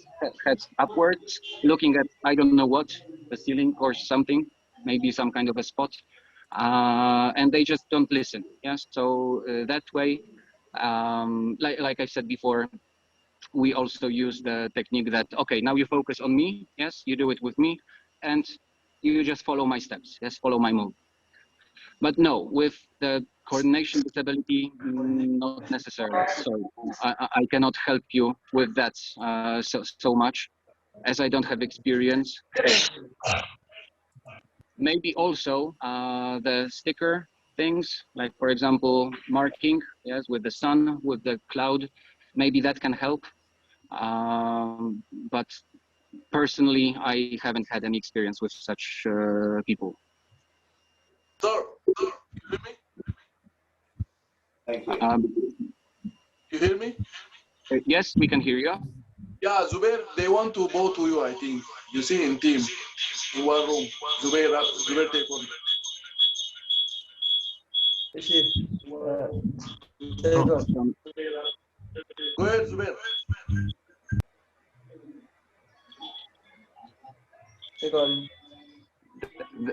heads upwards, looking at, I don't know what, the ceiling or something, maybe some kind of a spot. And they just don't listen. Yeah, so that way, like I said before, we also use the technique that, okay, now you focus on me. Yes, you do it with me, and you just follow my steps. Yes, follow my move. But no, with the coordination disability, not necessarily. So I cannot help you with that so much, as I don't have experience. Maybe also the sticker things, like, for example, marking, yes, with the sun, with the cloud, maybe that can help. But personally, I haven't had any experience with such people. Sir, you hear me? Thank you. You hear me? Yes, we can hear you. Yeah, Zubair, they want to go to you, I think. You see, in team, in one room. Zubair, take on. Go ahead, Zubair.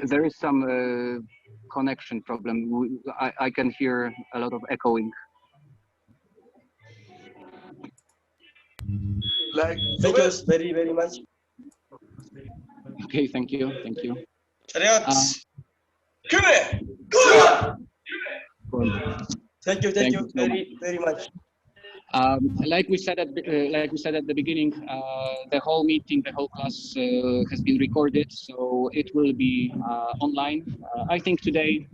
There is some connection problem. I can hear a lot of echoing. Like, Thank you very, very much. Okay, thank you, thank you. Thank you so very, very much. Like we said at the beginning, the whole meeting, the whole class has been recorded, so it will be online. I think today,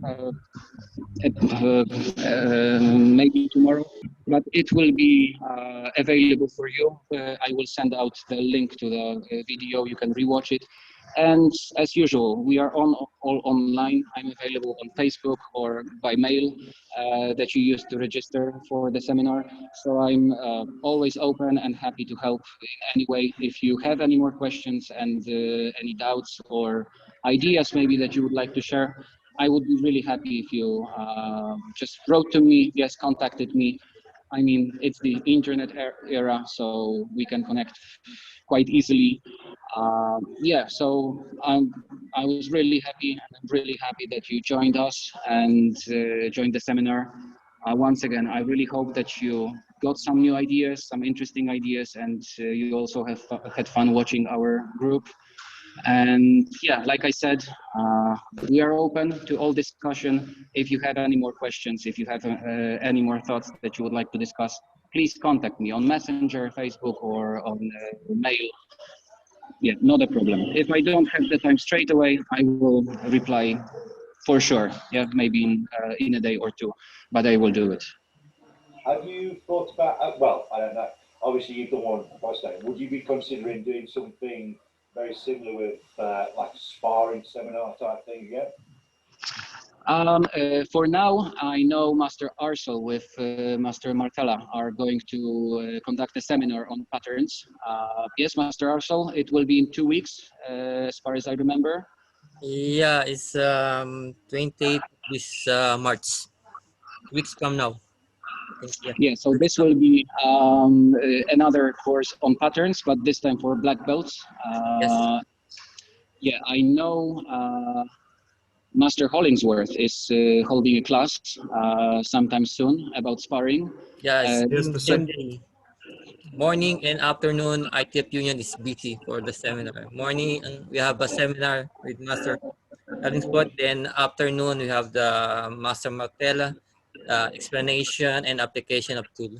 maybe tomorrow, but it will be available for you. I will send out the link to the video. You can rewatch it. And as usual, we are all online. I'm available on Facebook or by mail that you used to register for the seminar. So I'm always open and happy to help in any way. If you have any more questions and any doubts or ideas maybe that you would like to share, I would be really happy if you just wrote to me, yes, contacted me. I mean, it's the internet era, so we can connect quite easily. Yeah, so I was really happy, and I'm really happy that you joined us and joined the seminar. Once again, I really hope that you got some new ideas, some interesting ideas, and you also have had fun watching our group. And yeah, like I said, we are open to all discussion. If you have any more questions, if you have any more thoughts that you would like to discuss, please contact me on Messenger, Facebook, or on mail. Yeah, not a problem. If I don't have the time straight away, I will reply for sure. Yeah, maybe in a day or two, but I will do it. Have you thought about, well, I don't know, obviously you've done one last night. Would you be considering doing something very similar with like sparring seminar type thing again? For now, I know Master Arsel with Master Martella are going to conduct a seminar on patterns. Yes, Master Arsel, it will be in 2 weeks, as far as I remember. Yeah, it's 28 this March, weeks from now. Yeah, so this will be another course on patterns, but this time for black belts. Yes. Yeah, I know Master Hollingsworth is holding a class sometime soon about sparring. Yes, same day. Morning and afternoon, ITF Union is busy for the seminar. Morning, we have a seminar with Master Hollingsworth. Then afternoon, we have the Master Martella, explanation and application of tool.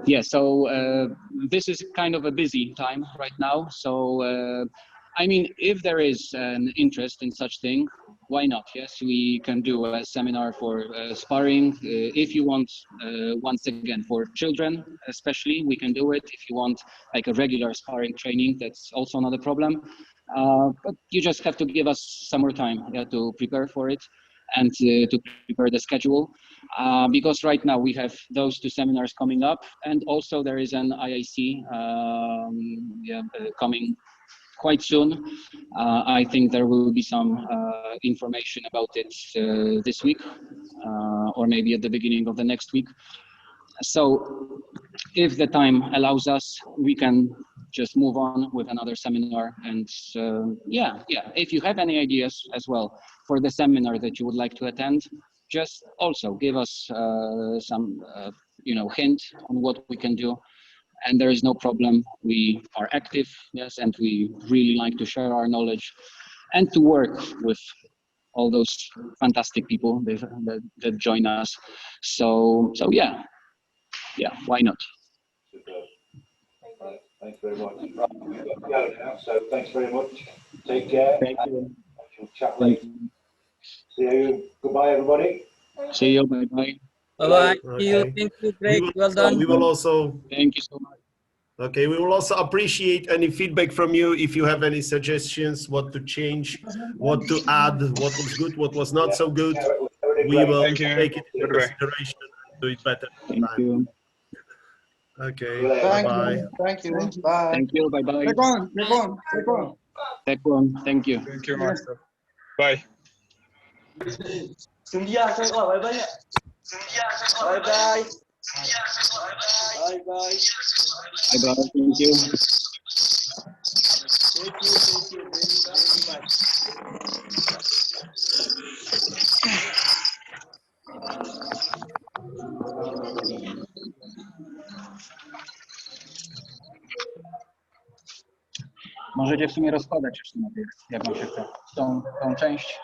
Yeah, so this is kind of a busy time right now. So I mean, if there is an interest in such thing, why not? Yes, we can do a seminar for sparring. If you want, once again, for children especially, we can do it. If you want like a regular sparring training, that's also not a problem. But you just have to give us some more time, yeah, to prepare for it and to prepare the schedule. Because right now we have those two seminars coming up, and also there is an IIC coming quite soon. I think there will be some information about it this week, or maybe at the beginning of the next week. So if the time allows us, we can just move on with another seminar. And if you have any ideas as well for the seminar that you would like to attend, just also give us some hint on what we can do. And there is no problem. We are active, yes, and we really like to share our knowledge and to work with all those fantastic people that join us. So yeah, why not? Superb. Right, thanks very much. Right, we've got to go now, so thanks very much. Take care. Thank you. We'll chat later. See you. Goodbye, everybody. See you. Bye bye. Bye-bye. Okay. See you. Thank you, Greg. Well done. We will also. Thank you so much. Okay, we will also appreciate any feedback from you if you have any suggestions, what to change, what to add, what was good, what was not so good. We will take it into consideration and do it better. Thank you. Okay, Thank bye-bye. you. Thank you. Bye. Thank you. Bye bye. Take on. Take on. Take on. Take one. Thank you. Thank you, Master. Bye. Bye bye. Bye bye. Bye bye. Bye bye. Thank you. Thank you very much. Możecie w sumie rozkładać już na tych, jak wam się chce, tą część.